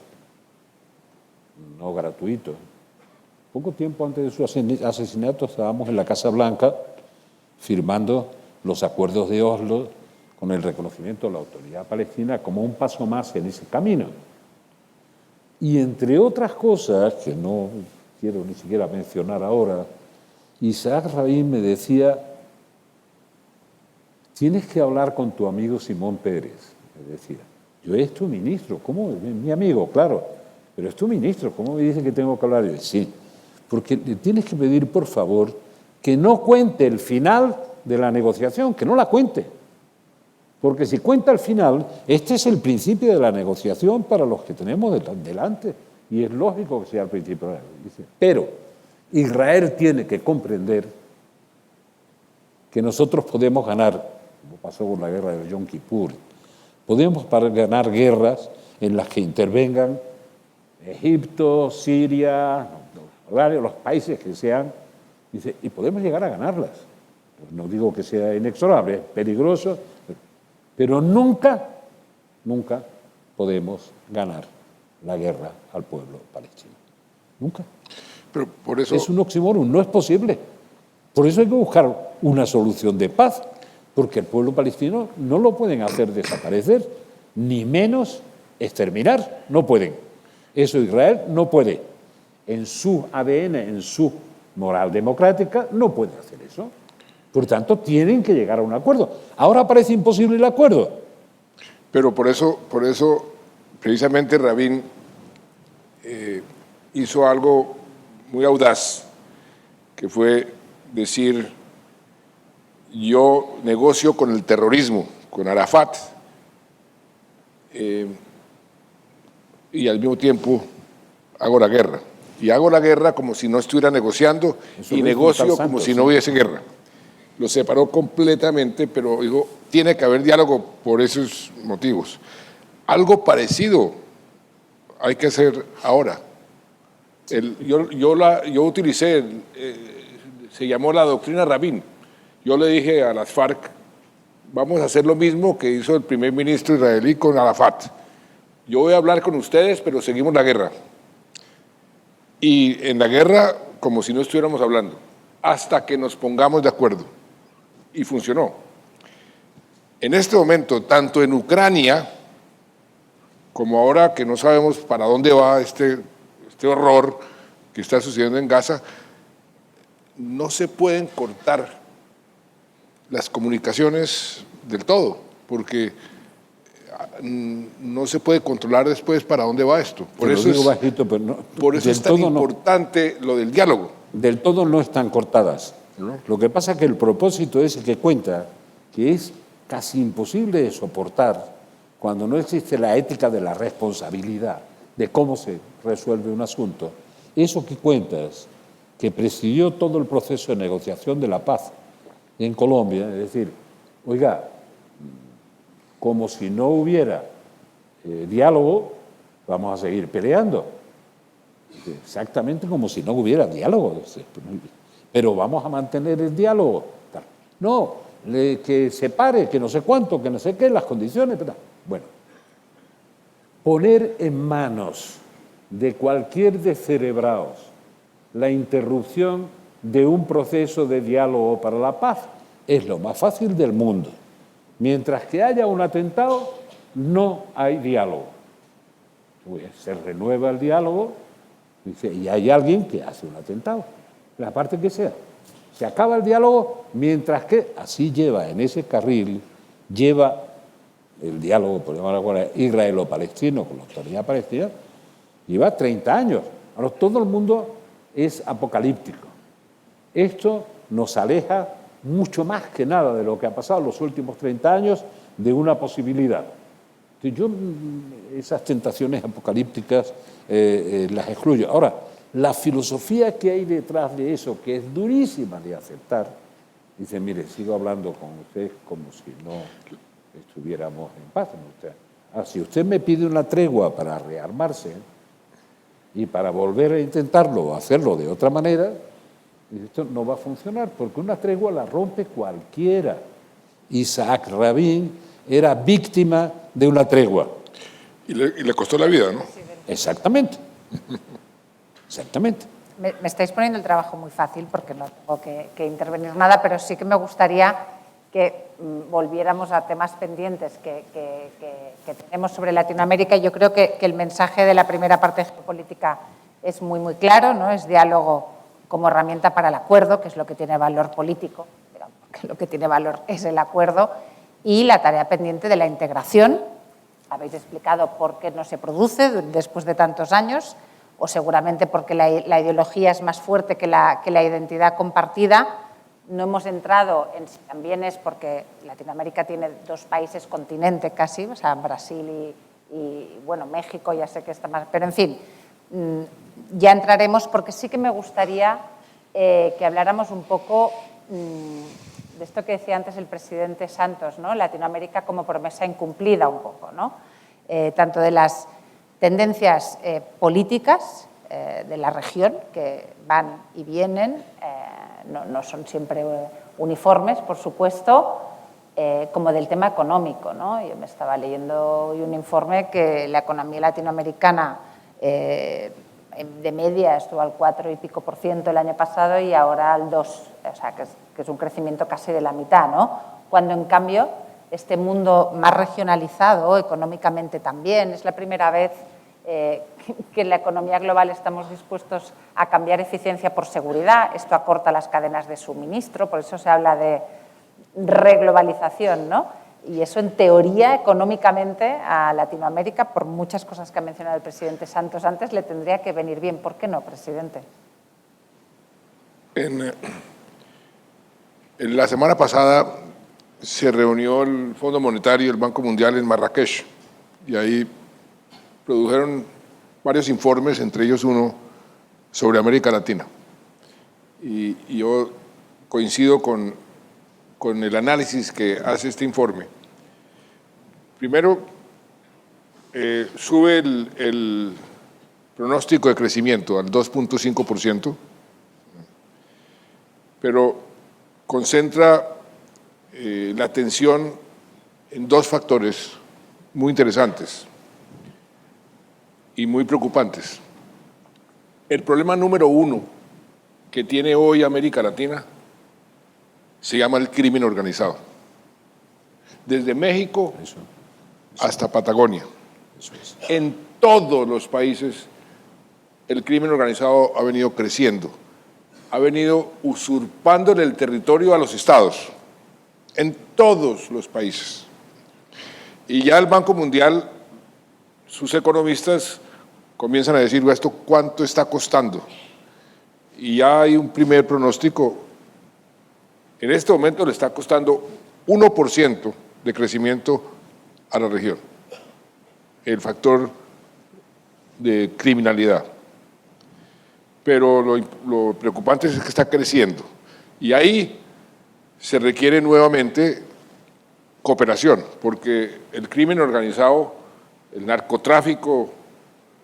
Speaker 4: no gratuito, poco tiempo antes de su asesinato estábamos en la Casa Blanca firmando los acuerdos de Oslo con el reconocimiento de la autoridad palestina como un paso más en ese camino. Y entre otras cosas, que no quiero ni siquiera mencionar ahora, Isaac Rabin me decía: tienes que hablar con tu amigo Simón Pérez. Me decía, yo es tu ministro, ¿cómo? Mi amigo, claro, pero es tu ministro, ¿cómo me dice que tengo que hablar? Y yo, sí, porque le tienes que pedir, por favor, que no cuente el final de la negociación, que no la cuente. Porque si cuenta el final, este es el principio de la negociación para los que tenemos delante, y es lógico que sea el principio de la negociación. Pero Israel tiene que comprender que nosotros podemos ganar, como pasó con la guerra de Yom Kippur, podemos ganar guerras en las que intervengan Egipto, Siria, los países que sean, dice, y podemos llegar a ganarlas. No digo que sea inexorable, es peligroso, pero nunca podemos ganar la guerra al pueblo palestino. Nunca.
Speaker 3: Pero por eso...
Speaker 4: Es un oxímoron, no es posible. Por eso hay que buscar una solución de paz, porque el pueblo palestino no lo pueden hacer desaparecer, ni menos exterminar, no pueden. Eso Israel no puede. En su ADN, en su moral democrática, no puede hacer eso. Por tanto, tienen que llegar a un acuerdo. Ahora parece imposible el acuerdo.
Speaker 3: Pero por eso precisamente Rabin hizo algo muy audaz, que fue decir, yo negocio con el terrorismo, con Arafat, y al mismo tiempo hago la guerra. Y hago la guerra como si no estuviera negociando y negocio como si no hubiese guerra. Lo separó completamente, pero digo, tiene que haber diálogo por esos motivos. Algo parecido hay que hacer ahora. Yo utilicé, se llamó la doctrina Rabin. Yo le dije a las FARC, vamos a hacer lo mismo que hizo el primer ministro israelí con Arafat. Yo voy a hablar con ustedes, pero seguimos la guerra. Y en la guerra, como si no estuviéramos hablando, hasta que nos pongamos de acuerdo. Y funcionó. En este momento, tanto en Ucrania, como ahora que no sabemos para dónde va este horror que está sucediendo en Gaza, no se pueden cortar las comunicaciones del todo, porque no se puede controlar después para dónde va esto. Por eso es tan importante lo del diálogo.
Speaker 4: Del todo no están cortadas. Lo que pasa es que el propósito es el que cuenta, que es casi imposible de soportar cuando no existe la ética de la responsabilidad, de cómo se resuelve un asunto. Eso que cuentas, que presidió todo el proceso de negociación de la paz en Colombia, es decir, oiga, como si no hubiera diálogo, vamos a seguir peleando. Exactamente como si no hubiera diálogo. Pero vamos a mantener el diálogo. No, que se pare, que no sé cuánto, que no sé qué, las condiciones. Bueno, poner en manos de cualquier descerebrados la interrupción de un proceso de diálogo para la paz es lo más fácil del mundo. Mientras que haya un atentado, no hay diálogo. Se renueva el diálogo y hay alguien que hace un atentado, la parte que sea. Se acaba el diálogo, mientras que así lleva en ese carril, lleva el diálogo, por llamarlo ahora, israelo-palestino con la autoridad palestina, lleva 30 años. Ahora todo el mundo es apocalíptico. Esto nos aleja mucho más que nada de lo que ha pasado en los últimos 30 años de una posibilidad. Yo esas tentaciones apocalípticas las excluyo. Ahora, la filosofía que hay detrás de eso, que es durísima de aceptar, dice, mire, sigo hablando con usted como si no estuviéramos en paz. Si usted me pide una tregua para rearmarse y para volver a intentarlo o hacerlo de otra manera, esto no va a funcionar, porque una tregua la rompe cualquiera. Isaac Rabin era víctima de una tregua.
Speaker 3: Y le costó la vida, ¿no?
Speaker 4: Exactamente. Exactamente.
Speaker 2: Me estáis poniendo el trabajo muy fácil porque no tengo que intervenir nada, pero sí que me gustaría que volviéramos a temas pendientes que tenemos sobre Latinoamérica. Yo creo que el mensaje de la primera parte geopolítica es muy, muy claro, ¿no? Es diálogo como herramienta para el acuerdo, que es lo que tiene valor político, porque lo que tiene valor es el acuerdo, y la tarea pendiente de la integración. Habéis explicado por qué no se produce después de tantos años, o seguramente porque la ideología es más fuerte que la identidad compartida. No hemos entrado en si también es porque Latinoamérica tiene dos países continente casi, o sea, Brasil y bueno, México ya sé que está más, pero en fin, ya entraremos porque sí que me gustaría que habláramos un poco de esto que decía antes el presidente Santos, ¿no? Latinoamérica como promesa incumplida un poco, ¿no? Tanto de las tendencias políticas de la región que van y vienen, no son siempre uniformes, por supuesto, como del tema económico, ¿no? Yo me estaba leyendo hoy un informe que la economía latinoamericana de media estuvo al 4 y pico % el año pasado y ahora al 2%, o sea, que es un crecimiento casi de la mitad, ¿no? Cuando, en cambio, este mundo más regionalizado, económicamente también, es la primera vez que en la economía global estamos dispuestos a cambiar eficiencia por seguridad. Esto acorta las cadenas de suministro, por eso se habla de reglobalización, ¿no? Y eso, en teoría, económicamente, a Latinoamérica, por muchas cosas que ha mencionado el presidente Santos antes, le tendría que venir bien. ¿Por qué no, presidente?
Speaker 3: La semana pasada se reunió el Fondo Monetario y el Banco Mundial en Marrakech y ahí produjeron varios informes, entre ellos uno sobre América Latina. Y yo coincido con el análisis que hace este informe. Primero, sube el pronóstico de crecimiento al 2.5%, pero concentra la atención en dos factores muy interesantes y muy preocupantes. El problema número uno que tiene hoy América Latina se llama el crimen organizado. Desde México hasta Patagonia. En todos los países el crimen organizado ha venido creciendo, ha venido usurpándole el territorio a los estados, en todos los países. Y ya el Banco Mundial, sus economistas comienzan a decir, ¿esto cuánto está costando? Y ya hay un primer pronóstico. En este momento le está costando 1% de crecimiento a la región, el factor de criminalidad. Pero lo preocupante es que está creciendo. Y ahí se requiere nuevamente cooperación, porque el crimen organizado, el narcotráfico,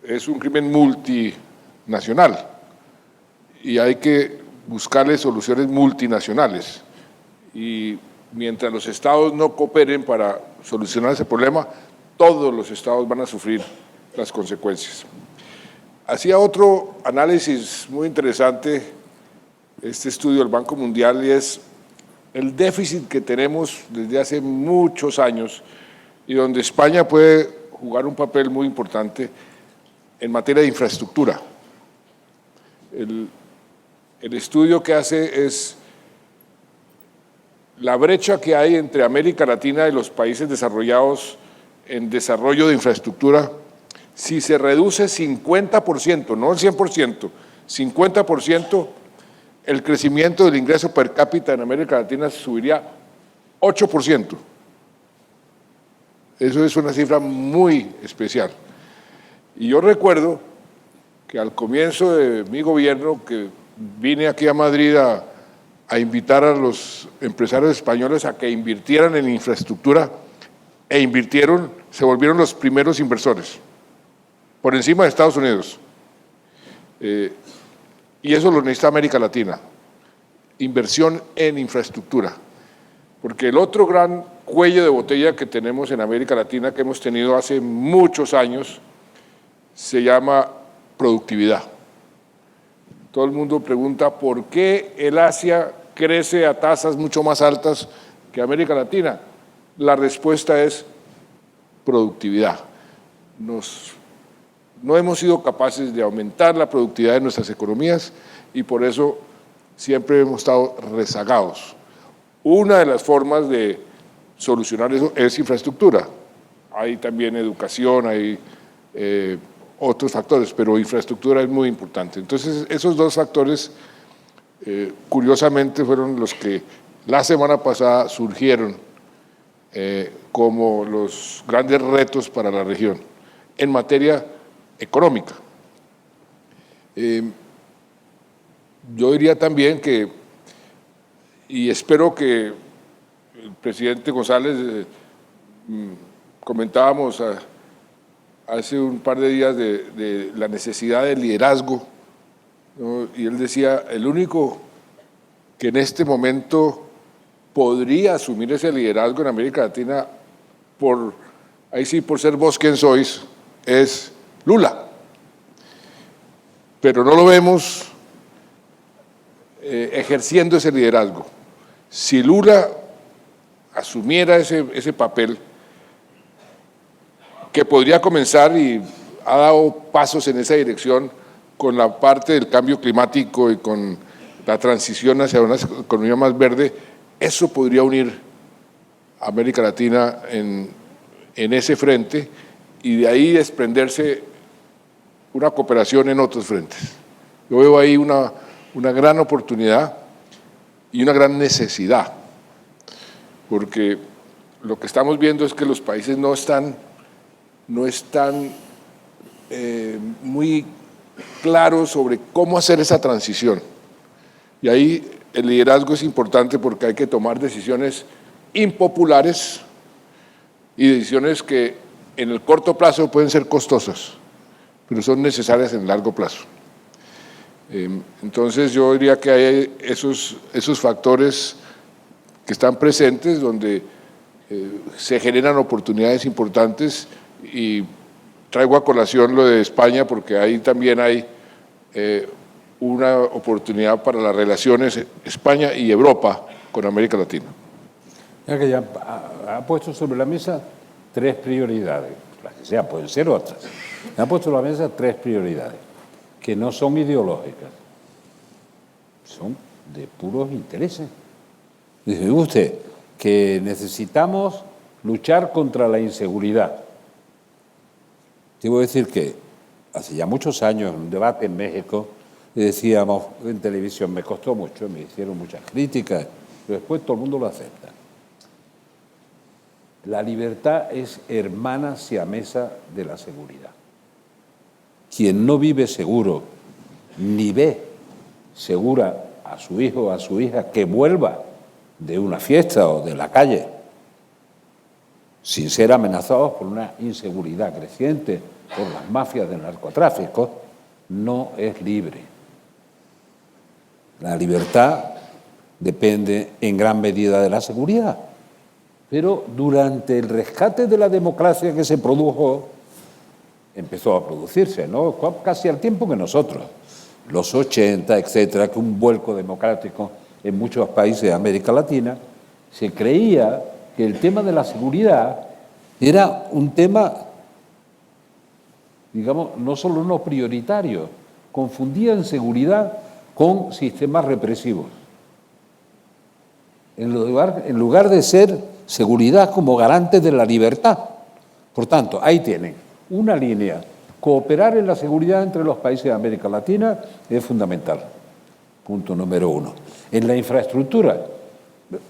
Speaker 3: es un crimen multinacional y hay que buscarle soluciones multinacionales. Y mientras los estados no cooperen para solucionar ese problema, todos los estados van a sufrir las consecuencias. Hacía otro análisis muy interesante este estudio del Banco Mundial y es el déficit que tenemos desde hace muchos años y donde España puede jugar un papel muy importante en materia de infraestructura. El estudio que hace es la brecha que hay entre América Latina y los países desarrollados en desarrollo de infraestructura. Si se reduce 50%, no el 100%, 50%, el crecimiento del ingreso per cápita en América Latina subiría 8%. Eso es una cifra muy especial. Y yo recuerdo que al comienzo de mi gobierno, que vine aquí a Madrid a invitar a los empresarios españoles a que invirtieran en infraestructura, e invirtieron, se volvieron los primeros inversores, por encima de Estados Unidos. Y eso lo necesita América Latina, inversión en infraestructura. Porque el otro gran cuello de botella que tenemos en América Latina, que hemos tenido hace muchos años, se llama productividad. Todo el mundo pregunta por qué el Asia crece a tasas mucho más altas que América Latina. La respuesta es productividad. No hemos sido capaces de aumentar la productividad de nuestras economías y por eso siempre hemos estado rezagados. Una de las formas de solucionar eso es infraestructura. Hay también educación, hay otros factores, pero infraestructura es muy importante. Entonces, esos dos factores, curiosamente, fueron los que la semana pasada surgieron como los grandes retos para la región en materia económica. Yo diría también que, y espero que el presidente González, comentábamos hace un par de días de la necesidad de liderazgo, ¿no? Y él decía, el único que en este momento podría asumir ese liderazgo en América Latina, ahí sí, por ser vos quien sois, es Lula. Pero no lo vemos ejerciendo ese liderazgo. Si Lula asumiera ese papel, que podría comenzar y ha dado pasos en esa dirección con la parte del cambio climático y con la transición hacia una economía más verde, eso podría unir a América Latina en ese frente y de ahí desprenderse una cooperación en otros frentes. Yo veo ahí una gran oportunidad y una gran necesidad, porque lo que estamos viendo es que los países no están muy claros sobre cómo hacer esa transición. Y ahí el liderazgo es importante porque hay que tomar decisiones impopulares y decisiones que en el corto plazo pueden ser costosas, pero son necesarias en el largo plazo. Entonces yo diría que hay esos factores que están presentes donde se generan oportunidades importantes, y traigo a colación lo de España porque ahí también hay una oportunidad para las relaciones España y Europa con América Latina.
Speaker 4: Ya que ya ha puesto sobre la mesa 3 prioridades, las que sean, pueden ser otras. Ha puesto sobre la mesa 3 prioridades, que no son ideológicas, son de puros intereses. Dice usted que necesitamos luchar contra la inseguridad. Debo decir que hace ya muchos años, en un debate en México, decíamos en televisión, me costó mucho, me hicieron muchas críticas, pero después todo el mundo lo acepta. La libertad es hermana siamesa de la seguridad. Quien no vive seguro, ni ve segura a su hijo o a su hija que vuelva de una fiesta o de la calle, sin ser amenazados por una inseguridad creciente, por las mafias del narcotráfico, no es libre. La libertad depende en gran medida de la seguridad, pero durante el rescate de la democracia que se produjo, empezó a producirse, ¿no? Casi al tiempo que nosotros, los 80, etcétera, que un vuelco democrático en muchos países de América Latina, se creía que el tema de la seguridad era un tema, digamos, no solo no prioritario, confundían seguridad con sistemas represivos. En lugar de ser seguridad como garante de la libertad. Por tanto, ahí tienen una línea. Cooperar en la seguridad entre los países de América Latina es fundamental. Punto número 1. En la infraestructura,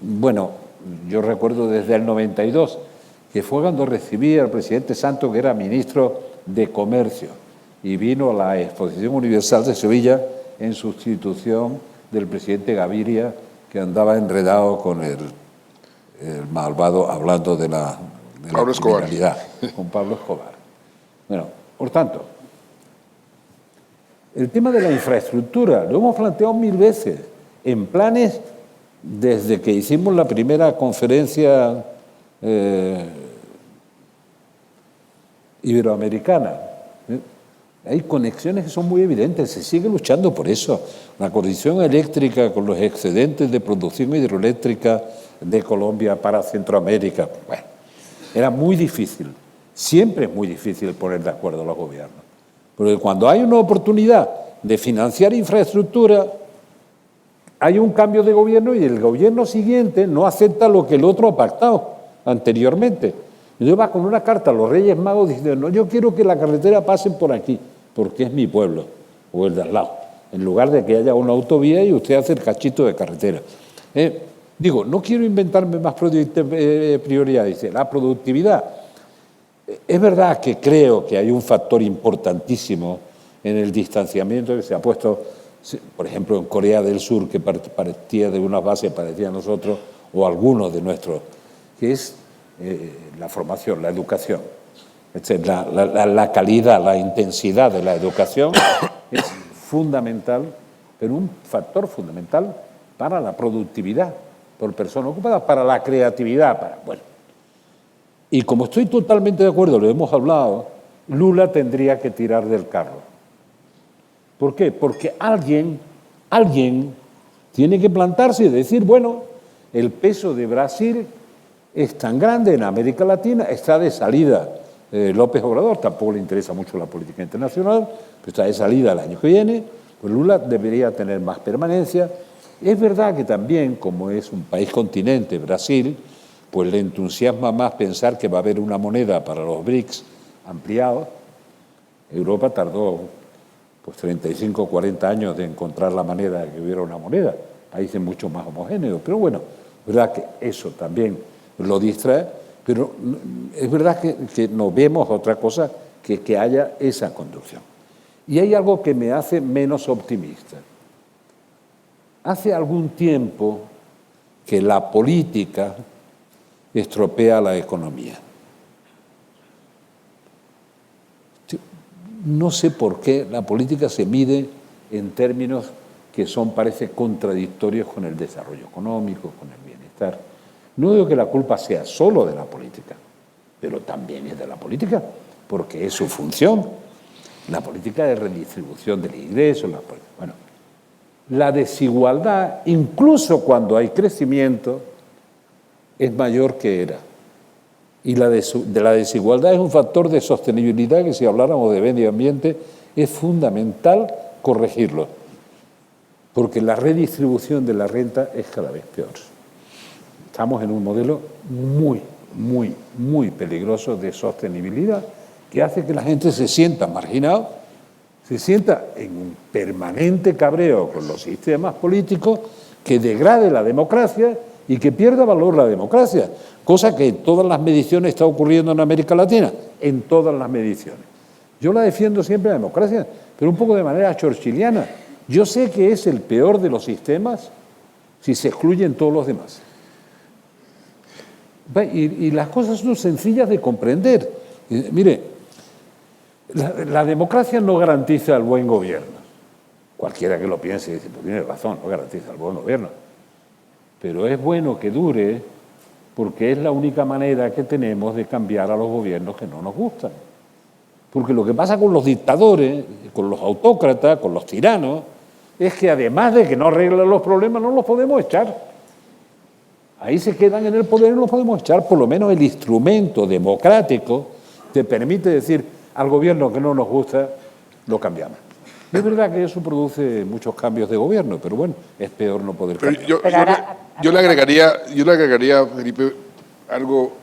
Speaker 4: bueno, yo recuerdo desde el 92, que fue cuando recibí al presidente Santos, que era ministro de Comercio, y vino a la Exposición Universal de Sevilla en sustitución del presidente Gaviria, que andaba enredado con el malvado, hablando de la criminalidad, con Pablo Escobar. Bueno, por tanto, el tema de la infraestructura lo hemos planteado 1000 veces, en planes desde que hicimos la primera conferencia iberoamericana. Hay conexiones que son muy evidentes, se sigue luchando por eso. La conexión eléctrica con los excedentes de producción hidroeléctrica de Colombia para Centroamérica. Bueno, era muy difícil, siempre es muy difícil poner de acuerdo a los gobiernos. Porque cuando hay una oportunidad de financiar infraestructura, hay un cambio de gobierno y el gobierno siguiente no acepta lo que el otro ha pactado anteriormente. Entonces va con una carta a los Reyes Magos diciendo, no, yo quiero que la carretera pase por aquí, porque es mi pueblo, o el de al lado, en lugar de que haya una autovía y usted hace el cachito de carretera. Digo, no quiero inventarme más prioridades, dice, la productividad. Es verdad que creo que hay un factor importantísimo en el distanciamiento que se ha puesto, por ejemplo, en Corea del Sur, que partía de unas bases parecidas a nosotros, o algunos de nuestros, que es la formación, la educación. La calidad, la intensidad de la educación es fundamental, pero un factor fundamental para la productividad por persona ocupada, para la creatividad. Bueno. Y como estoy totalmente de acuerdo, lo hemos hablado, Lula tendría que tirar del carro. ¿Por qué? Porque alguien tiene que plantarse y decir, bueno, el peso de Brasil es tan grande en América Latina, está de salida López Obrador, tampoco le interesa mucho la política internacional, pero está de salida el año que viene, pues Lula debería tener más permanencia. Es verdad que también, como es un país continente, Brasil, pues le entusiasma más pensar que va a haber una moneda para los BRICS ampliados. Europa tardó pues 35 o 40 años de encontrar la manera de que hubiera una moneda. países mucho más homogéneos. Pero bueno, es verdad que eso también lo distrae, pero es verdad que no vemos otra cosa que haya esa conducción. Y hay algo que me hace menos optimista. Hace algún tiempo que la política estropea la economía. No sé por qué la política se mide en términos que parece contradictorios con el desarrollo económico, con el bienestar. No digo que la culpa sea solo de la política, pero también es de la política, porque es su función. La política de redistribución del ingreso, bueno, la desigualdad, incluso cuando hay crecimiento, es mayor que era. Y la desigualdad es un factor de sostenibilidad que, si habláramos de medio ambiente, es fundamental corregirlo, porque la redistribución de la renta es cada vez peor. Estamos en un modelo muy, muy, muy peligroso de sostenibilidad que hace que la gente se sienta marginado, se sienta en un permanente cabreo con los sistemas políticos, que degrade la democracia y que pierda valor la democracia, cosa que en todas las mediciones está ocurriendo en América Latina, en todas las mediciones. Yo la defiendo siempre, la democracia, pero un poco de manera churchilliana. Yo sé que es el peor de los sistemas si se excluyen todos los demás. Y las cosas son sencillas de comprender. Mire, la democracia no garantiza el buen gobierno. Cualquiera que lo piense dice, pues tiene razón, no garantiza el buen gobierno. Pero es bueno que dure, porque es la única manera que tenemos de cambiar a los gobiernos que no nos gustan. Porque lo que pasa con los dictadores, con los autócratas, con los tiranos, es que además de que no arreglan los problemas, no los podemos echar. Ahí se quedan en el poder y no los podemos echar. Por lo menos el instrumento democrático te permite decir al gobierno que no nos gusta, lo cambiamos. Es verdad que eso produce muchos cambios de gobierno, pero bueno, es peor no poder cambiar.
Speaker 3: Yo le agregaría, Felipe, algo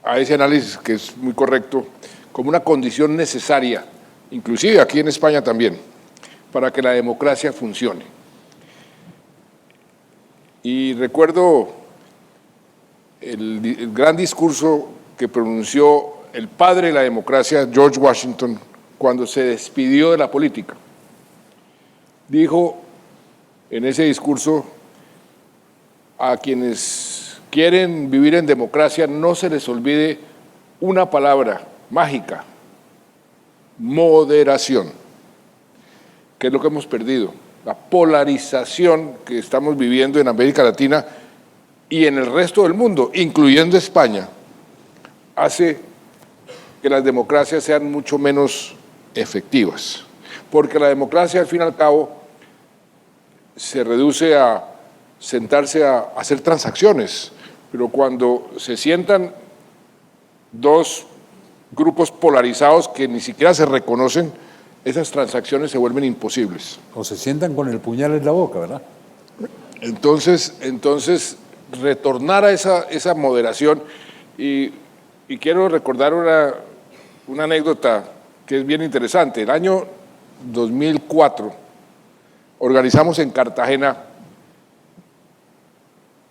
Speaker 3: a ese análisis que es muy correcto, como una condición necesaria, inclusive aquí en España también, para que la democracia funcione. Y recuerdo el gran discurso que pronunció el padre de la democracia, George Washington, cuando se despidió de la política. Dijo en ese discurso: a quienes quieren vivir en democracia no se les olvide una palabra mágica: moderación, que es lo que hemos perdido. La polarización que estamos viviendo en América Latina y en el resto del mundo, incluyendo España, hace que las democracias sean mucho menos efectivas, porque la democracia, al fin y al cabo, se reduce a sentarse a hacer transacciones, pero cuando se sientan dos grupos polarizados que ni siquiera se reconocen, esas transacciones se vuelven imposibles.
Speaker 4: O se sientan con el puñal en la boca, ¿verdad?
Speaker 3: Entonces retornar a esa moderación, y quiero recordar una anécdota que es bien interesante. El año 2004 organizamos en Cartagena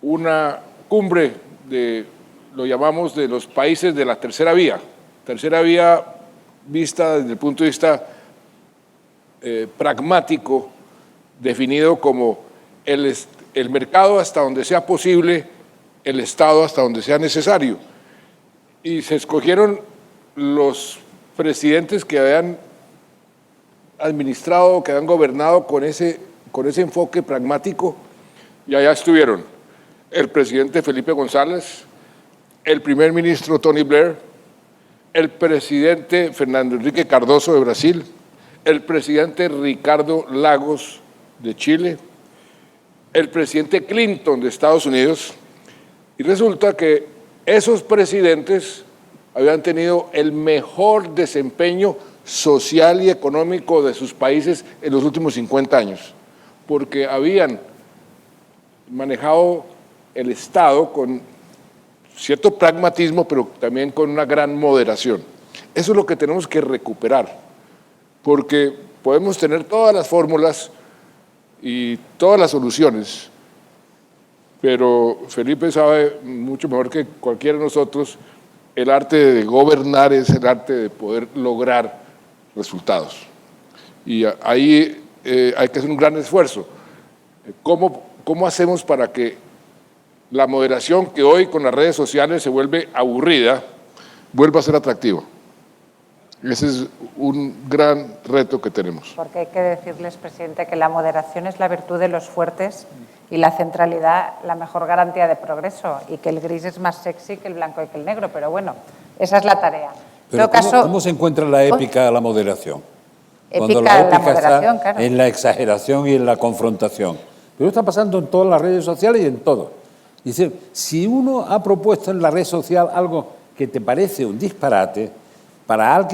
Speaker 3: una cumbre lo llamamos de los países de la tercera vía vista desde el punto de vista pragmático, definido como el mercado hasta donde sea posible, el Estado hasta donde sea necesario. Y se escogieron los presidentes que habían administrado, que habían gobernado con ese enfoque pragmático, y allá estuvieron el presidente Felipe González, el primer ministro Tony Blair, el presidente Fernando Enrique Cardoso de Brasil, el presidente Ricardo Lagos de Chile, el presidente Clinton de Estados Unidos, y resulta que esos presidentes habían tenido el mejor desempeño social y económico de sus países en los últimos 50 años, porque habían manejado el Estado con cierto pragmatismo, pero también con una gran moderación. Eso es lo que tenemos que recuperar, porque podemos tener todas las fórmulas y todas las soluciones, pero Felipe sabe mucho mejor que cualquiera de nosotros, el arte de gobernar es el arte de poder lograr resultados. Y ahí hay que hacer un gran esfuerzo. ¿Cómo hacemos para que la moderación, que hoy con las redes sociales se vuelve aburrida, vuelva a ser atractiva? Ese es un gran reto que tenemos.
Speaker 2: Porque hay que decirles, presidente, que la moderación es la virtud de los fuertes y la centralidad la mejor garantía de progreso, y que el gris es más sexy que el blanco y que el negro, pero bueno, esa es la tarea.
Speaker 4: Pero ¿cómo se encuentra la épica de la moderación? Cuando la épica está claro, en la exageración y en la confrontación. Pero está pasando en todas las redes sociales y en todo. Dice, si uno ha propuesto en la red social algo que te parece un disparate, para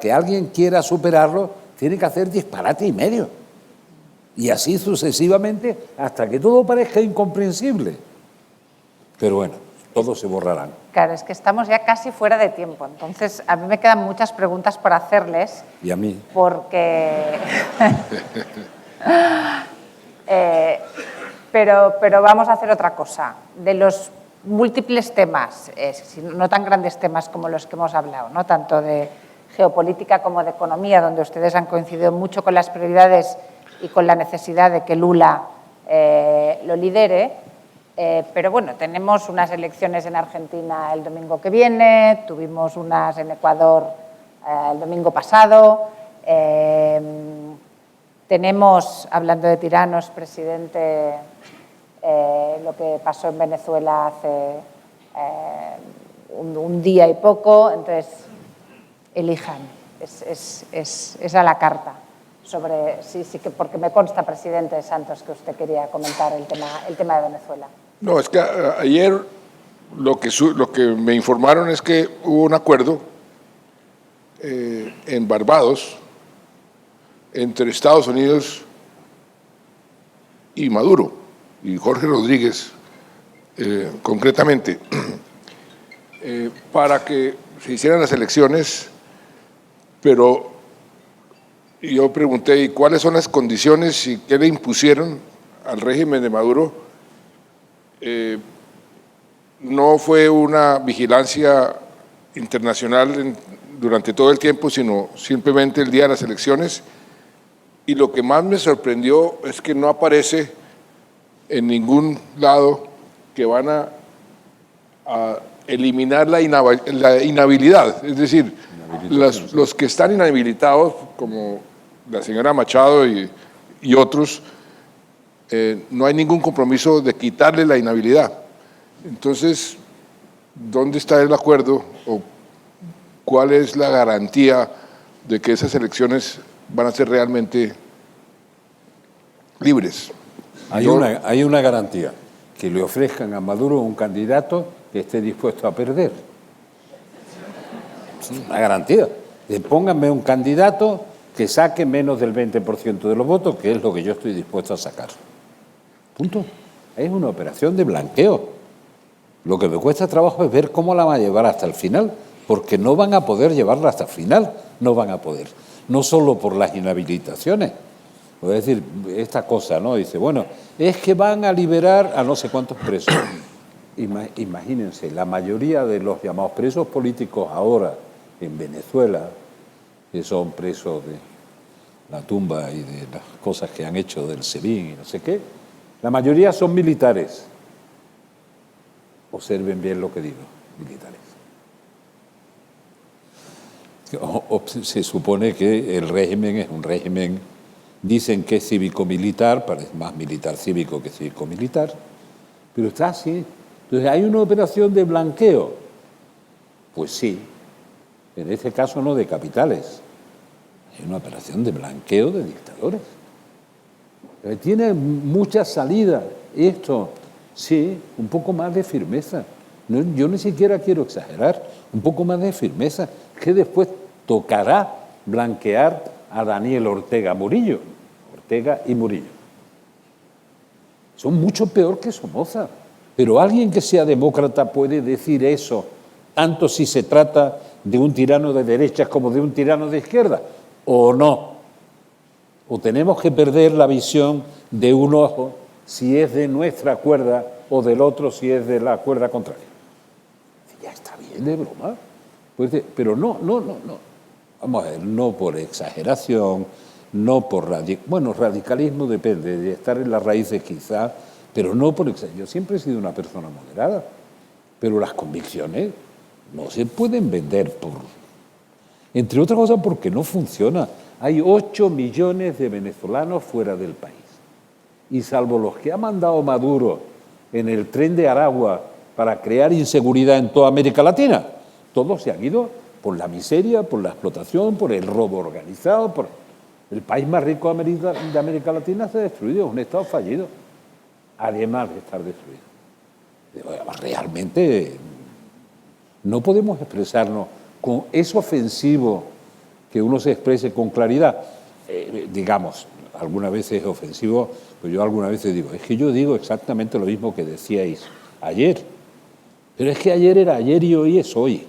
Speaker 4: que alguien quiera superarlo, tiene que hacer disparate y medio. Y así sucesivamente hasta que todo parezca incomprensible. Pero bueno, todos se borrarán.
Speaker 2: Claro, es que estamos ya casi fuera de tiempo. Entonces, a mí me quedan muchas preguntas por hacerles.
Speaker 4: Y a mí.
Speaker 2: Porque... pero vamos a hacer otra cosa. De los múltiples temas, no tan grandes temas como los que hemos hablado, ¿no? Tanto de geopolítica como de economía, donde ustedes han coincidido mucho con las prioridades y con la necesidad de que Lula lo lidere, pero bueno, tenemos unas elecciones en Argentina el domingo que viene, tuvimos unas en Ecuador el domingo pasado, tenemos, hablando de tiranos, presidente, lo que pasó en Venezuela hace un día y poco, entonces elijan, es a la carta. Sobre, sí, porque me consta, presidente Santos, que usted quería comentar el tema de Venezuela.
Speaker 3: No, es que ayer lo que me informaron es que hubo un acuerdo en Barbados entre Estados Unidos y Maduro, y Jorge Rodríguez, concretamente, para que se hicieran las elecciones, pero yo pregunté, ¿y cuáles son las condiciones y qué le impusieron al régimen de Maduro? No fue una vigilancia internacional durante todo el tiempo, sino simplemente el día de las elecciones. Y lo que más me sorprendió es que no aparece en ningún lado que van a eliminar la inhabilidad. Es decir, los que están inhabilitados, como la señora Machado y otros, no hay ningún compromiso de quitarle la inhabilidad. Entonces, ¿dónde está el acuerdo o cuál es la garantía de que esas elecciones van a ser realmente libres?
Speaker 4: Hay una garantía, que le ofrezcan a Maduro un candidato que esté dispuesto a perder. Es una garantía. Pónganme un candidato que saque menos del 20% de los votos, que es lo que yo estoy dispuesto a sacar. Punto. Es una operación de blanqueo. Lo que me cuesta trabajo es ver cómo la van a llevar hasta el final, porque no van a poder llevarla hasta el final, no van a poder. No solo por las inhabilitaciones. Es decir, esta cosa, ¿no? Dice, bueno, es que van a liberar a no sé cuántos presos. Imagínense, la mayoría de los llamados presos políticos ahora en Venezuela, que son presos de la tumba y de las cosas que han hecho del SEBIN y no sé qué, la mayoría son militares. Observen bien lo que digo, militares. Se supone que el régimen es un régimen, dicen que es cívico-militar, parece más militar cívico que cívico-militar, pero está así. Entonces, ¿hay una operación de blanqueo? Pues sí, en este caso no de capitales, hay una operación de blanqueo de dictadores. Tiene muchas salidas esto, sí, un poco más de firmeza. No, yo ni siquiera quiero exagerar, un poco más de firmeza, que después tocará blanquear a Daniel Ortega y Murillo. Son mucho peor que Somoza, pero alguien que sea demócrata puede decir eso, tanto si se trata de un tirano de derechas como de un tirano de izquierda, o no. O tenemos que perder la visión de un ojo si es de nuestra cuerda o del otro si es de la cuerda contraria. Ya está bien de broma. Pues, pero no. Vamos a ver, no por exageración, no por radicalismo depende, de estar en las raíces quizá, pero no por exageración. Yo siempre he sido una persona moderada, pero las convicciones no se pueden vender entre otras cosas porque no funciona. Hay 8 millones de venezolanos fuera del país. Y salvo los que ha mandado Maduro en el tren de Aragua para crear inseguridad en toda América Latina, todos se han ido por la miseria, por la explotación, por el robo organizado. El país más rico de América Latina se ha destruido, es un Estado fallido, además de estar destruido. Realmente no podemos expresarnos con es ofensivo que uno se exprese con claridad. Digamos, algunas veces es ofensivo, pues yo algunas veces digo, es que yo digo exactamente lo mismo que decíais ayer, pero es que ayer era ayer y hoy es hoy.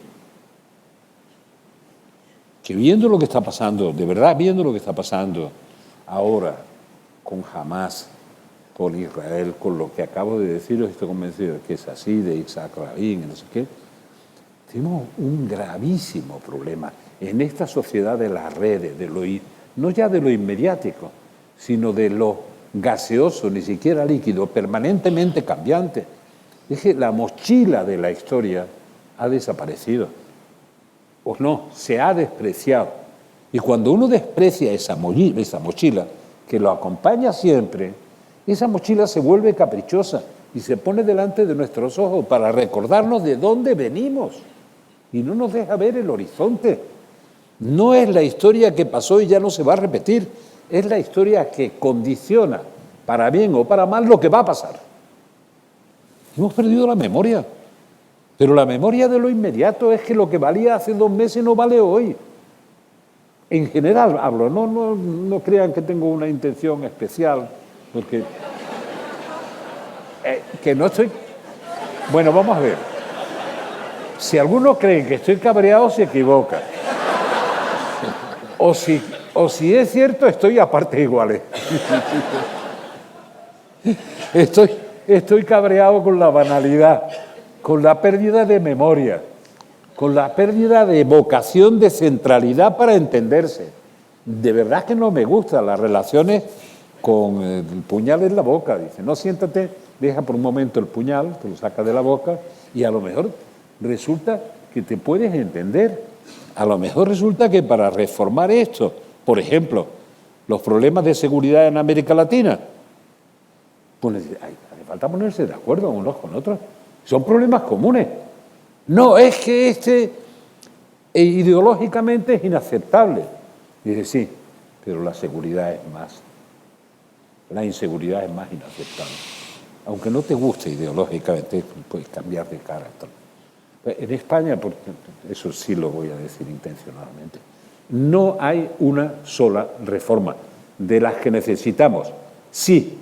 Speaker 4: Que viendo lo que está pasando, de verdad viendo lo que está pasando ahora con Hamás, con Israel, con lo que acabo de deciros, estoy convencido de que es así, de Isaac Rabin, no sé qué, tenemos un gravísimo problema en esta sociedad de las redes, no ya de lo inmediático, sino de lo gaseoso, ni siquiera líquido, permanentemente cambiante. Es que la mochila de la historia ha desaparecido. O no, se ha despreciado. Y cuando uno desprecia esa mochila, que lo acompaña siempre, esa mochila se vuelve caprichosa y se pone delante de nuestros ojos para recordarnos de dónde venimos. Y no nos deja ver el horizonte. No es la historia que pasó y ya no se va a repetir, es la historia que condiciona, para bien o para mal, lo que va a pasar. Hemos perdido la memoria. Pero la memoria de lo inmediato es que lo que valía hace 2 meses no vale hoy. En general hablo, no crean que tengo una intención especial, porque que no estoy... Bueno, vamos a ver. Si algunos creen que estoy cabreado, se equivoca. O si es cierto, estoy a partes iguales. Estoy cabreado con la banalidad, con la pérdida de memoria, con la pérdida de vocación de centralidad para entenderse. De verdad que no me gustan las relaciones con el puñal en la boca. Dice, no, siéntate, deja por un momento el puñal, te lo saca de la boca y a lo mejor resulta que te puedes entender. A lo mejor resulta que para reformar esto, por ejemplo, los problemas de seguridad en América Latina, pues hace falta ponerse de acuerdo unos con otros. Son problemas comunes. No, es que ideológicamente es inaceptable. Dice, sí, pero la seguridad es más. La inseguridad es más inaceptable. Aunque no te guste ideológicamente, puedes cambiar de cara. En España, eso sí lo voy a decir intencionalmente, no hay una sola reforma de las que necesitamos, sí,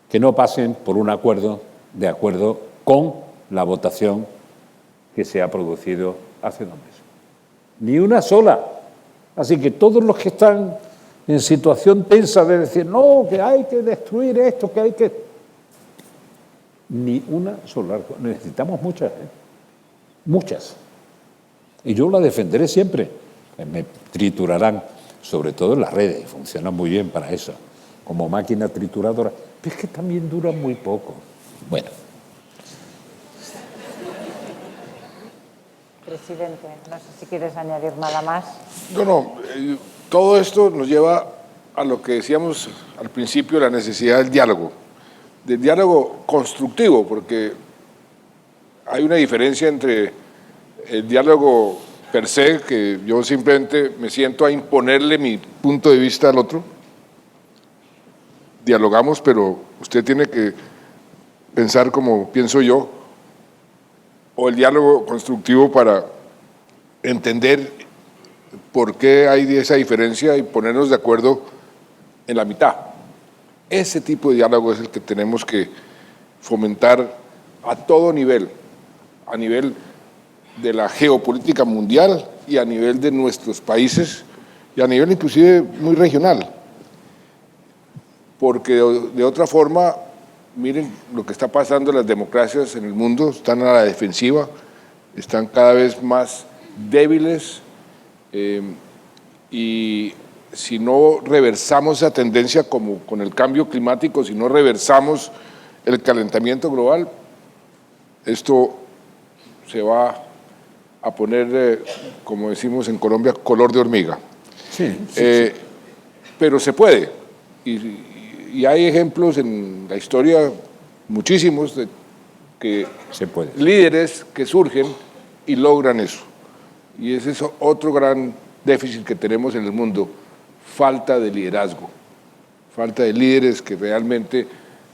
Speaker 4: que no pasen por un acuerdo de acuerdo con la votación que se ha producido hace 2 meses. Ni una sola. Así que todos los que están en situación tensa de decir, no, que hay que destruir esto, que hay que... Ni una sola. Necesitamos muchas, muchas. Y yo la defenderé siempre. Me triturarán, sobre todo en las redes, y funcionan muy bien para eso, como máquina trituradora. Pero es que también dura muy poco. Bueno.
Speaker 2: Presidente, no sé si quieres añadir nada más.
Speaker 3: No, todo esto nos lleva a lo que decíamos al principio, la necesidad del diálogo constructivo, porque hay una diferencia entre el diálogo per se, que yo simplemente me siento a imponerle mi punto de vista al otro. Dialogamos, pero usted tiene que pensar como pienso yo, o el diálogo constructivo para entender por qué hay esa diferencia y ponernos de acuerdo en la mitad. Ese tipo de diálogo es el que tenemos que fomentar a todo nivel, a nivel de la geopolítica mundial y a nivel de nuestros países y a nivel inclusive muy regional. porque de otra forma, miren lo que está pasando, las democracias en el mundo están a la defensiva, están cada vez más débiles, y si no reversamos esa tendencia como con el cambio climático, si no reversamos el calentamiento global, esto se va a poner, como decimos en Colombia, color de hormiga.
Speaker 4: Sí.
Speaker 3: Pero se puede, y hay ejemplos en la historia, muchísimos, de que
Speaker 4: Se puede.
Speaker 3: líderes que surgen y logran eso. Y ese es otro gran déficit que tenemos en el mundo, falta de liderazgo, falta de líderes que realmente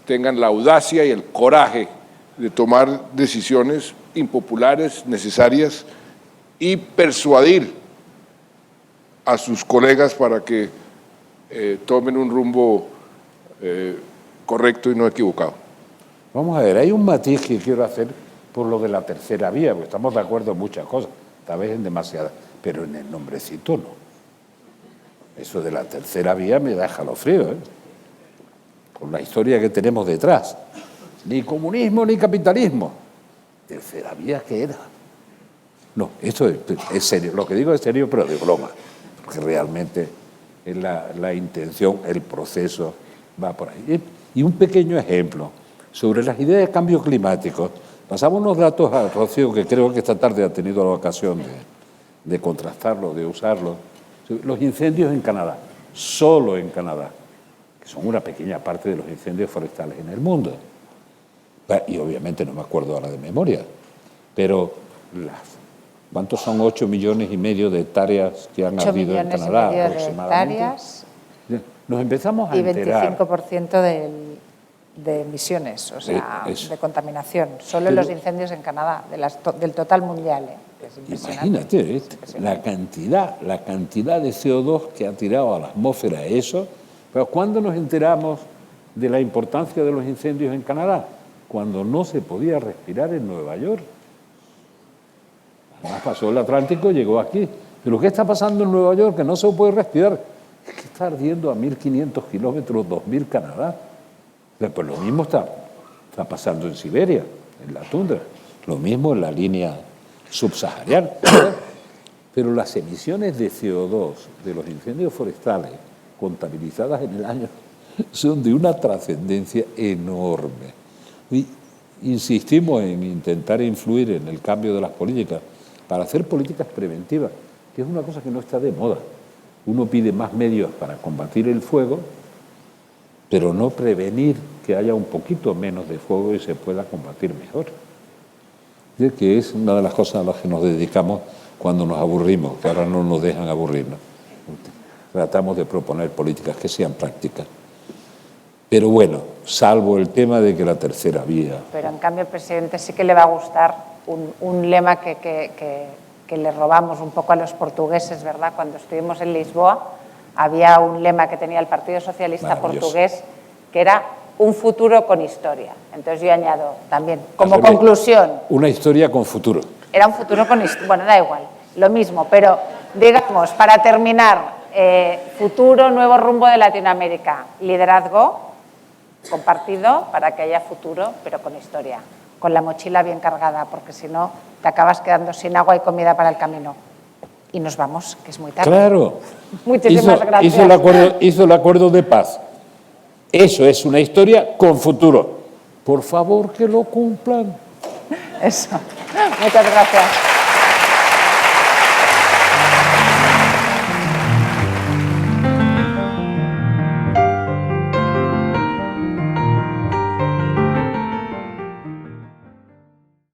Speaker 3: tengan la audacia y el coraje de tomar decisiones impopulares, necesarias, y persuadir a sus colegas para que tomen un rumbo correcto y no equivocado.
Speaker 4: Vamos a ver, hay un matiz que quiero hacer por lo de la tercera vía, porque estamos de acuerdo en muchas cosas, tal vez en demasiadas, pero en el nombrecito no. Eso de la tercera vía me da escalofrío, ¿eh? Por la historia que tenemos detrás. Ni comunismo ni capitalismo. ¿Tercera vía qué era? No, esto es serio. Lo que digo es serio, pero de broma. Porque realmente es la intención, el proceso va por ahí. Y un pequeño ejemplo sobre las ideas de cambio climático. Pasamos unos datos a Rocío, que creo que esta tarde ha tenido la ocasión de contrastarlo, de usarlo. Los incendios en Canadá, solo en Canadá, que son una pequeña parte de los incendios forestales en el mundo. Y obviamente no me acuerdo ahora de memoria, pero ¿cuántos son 8,5 millones de hectáreas que han ardido en Canadá?
Speaker 2: 8,5 millones de
Speaker 4: Aproximadamente.
Speaker 2: hectáreas
Speaker 4: Nos empezamos a
Speaker 2: y
Speaker 4: enterar.
Speaker 2: 25% de emisiones, o sea, de contaminación, solo en los incendios en Canadá, del total mundial. Es impresionante.
Speaker 4: Imagínate, la cantidad de CO2 que ha tirado a la atmósfera eso. Pero ¿cuándo nos enteramos de la importancia de los incendios en Canadá? Cuando no se podía respirar en Nueva York. Además pasó el Atlántico y llegó aquí. Pero ¿qué está pasando en Nueva York? Que no se puede respirar. Es que está ardiendo a 1.500 kilómetros, 2.000 Canadá. Pues lo mismo está pasando en Siberia, en la tundra. Lo mismo en la línea subsahariana. Pero las emisiones de CO2 de los incendios forestales contabilizadas en el año son de una trascendencia enorme. Y insistimos en intentar influir en el cambio de las políticas para hacer políticas preventivas, que es una cosa que no está de moda. Uno pide más medios para combatir el fuego, pero no prevenir que haya un poquito menos de fuego y se pueda combatir mejor. Es que es una de las cosas a las que nos dedicamos cuando nos aburrimos, que ahora no nos dejan aburrirnos. Tratamos de proponer políticas que sean prácticas. Pero bueno, salvo el tema de que la tercera vía...
Speaker 2: Pero en cambio, presidente, sí que le va a gustar un lema que le robamos un poco a los portugueses, ¿verdad? Cuando estuvimos en Lisboa, había un lema que tenía el Partido Socialista portugués, que era un futuro con historia. Entonces yo añado también, como conclusión...
Speaker 4: Una historia con futuro.
Speaker 2: Era un futuro con historia, bueno, da igual, lo mismo, pero digamos, para terminar, futuro, nuevo rumbo de Latinoamérica, liderazgo compartido para que haya futuro, pero con historia, con la mochila bien cargada, porque si no te acabas quedando sin agua y comida para el camino. Y nos vamos, que es muy tarde.
Speaker 4: Claro.
Speaker 2: Muchísimas gracias.
Speaker 4: Hizo el acuerdo de paz. Eso es una historia con futuro. Por favor, que lo cumplan.
Speaker 2: Eso. Muchas gracias.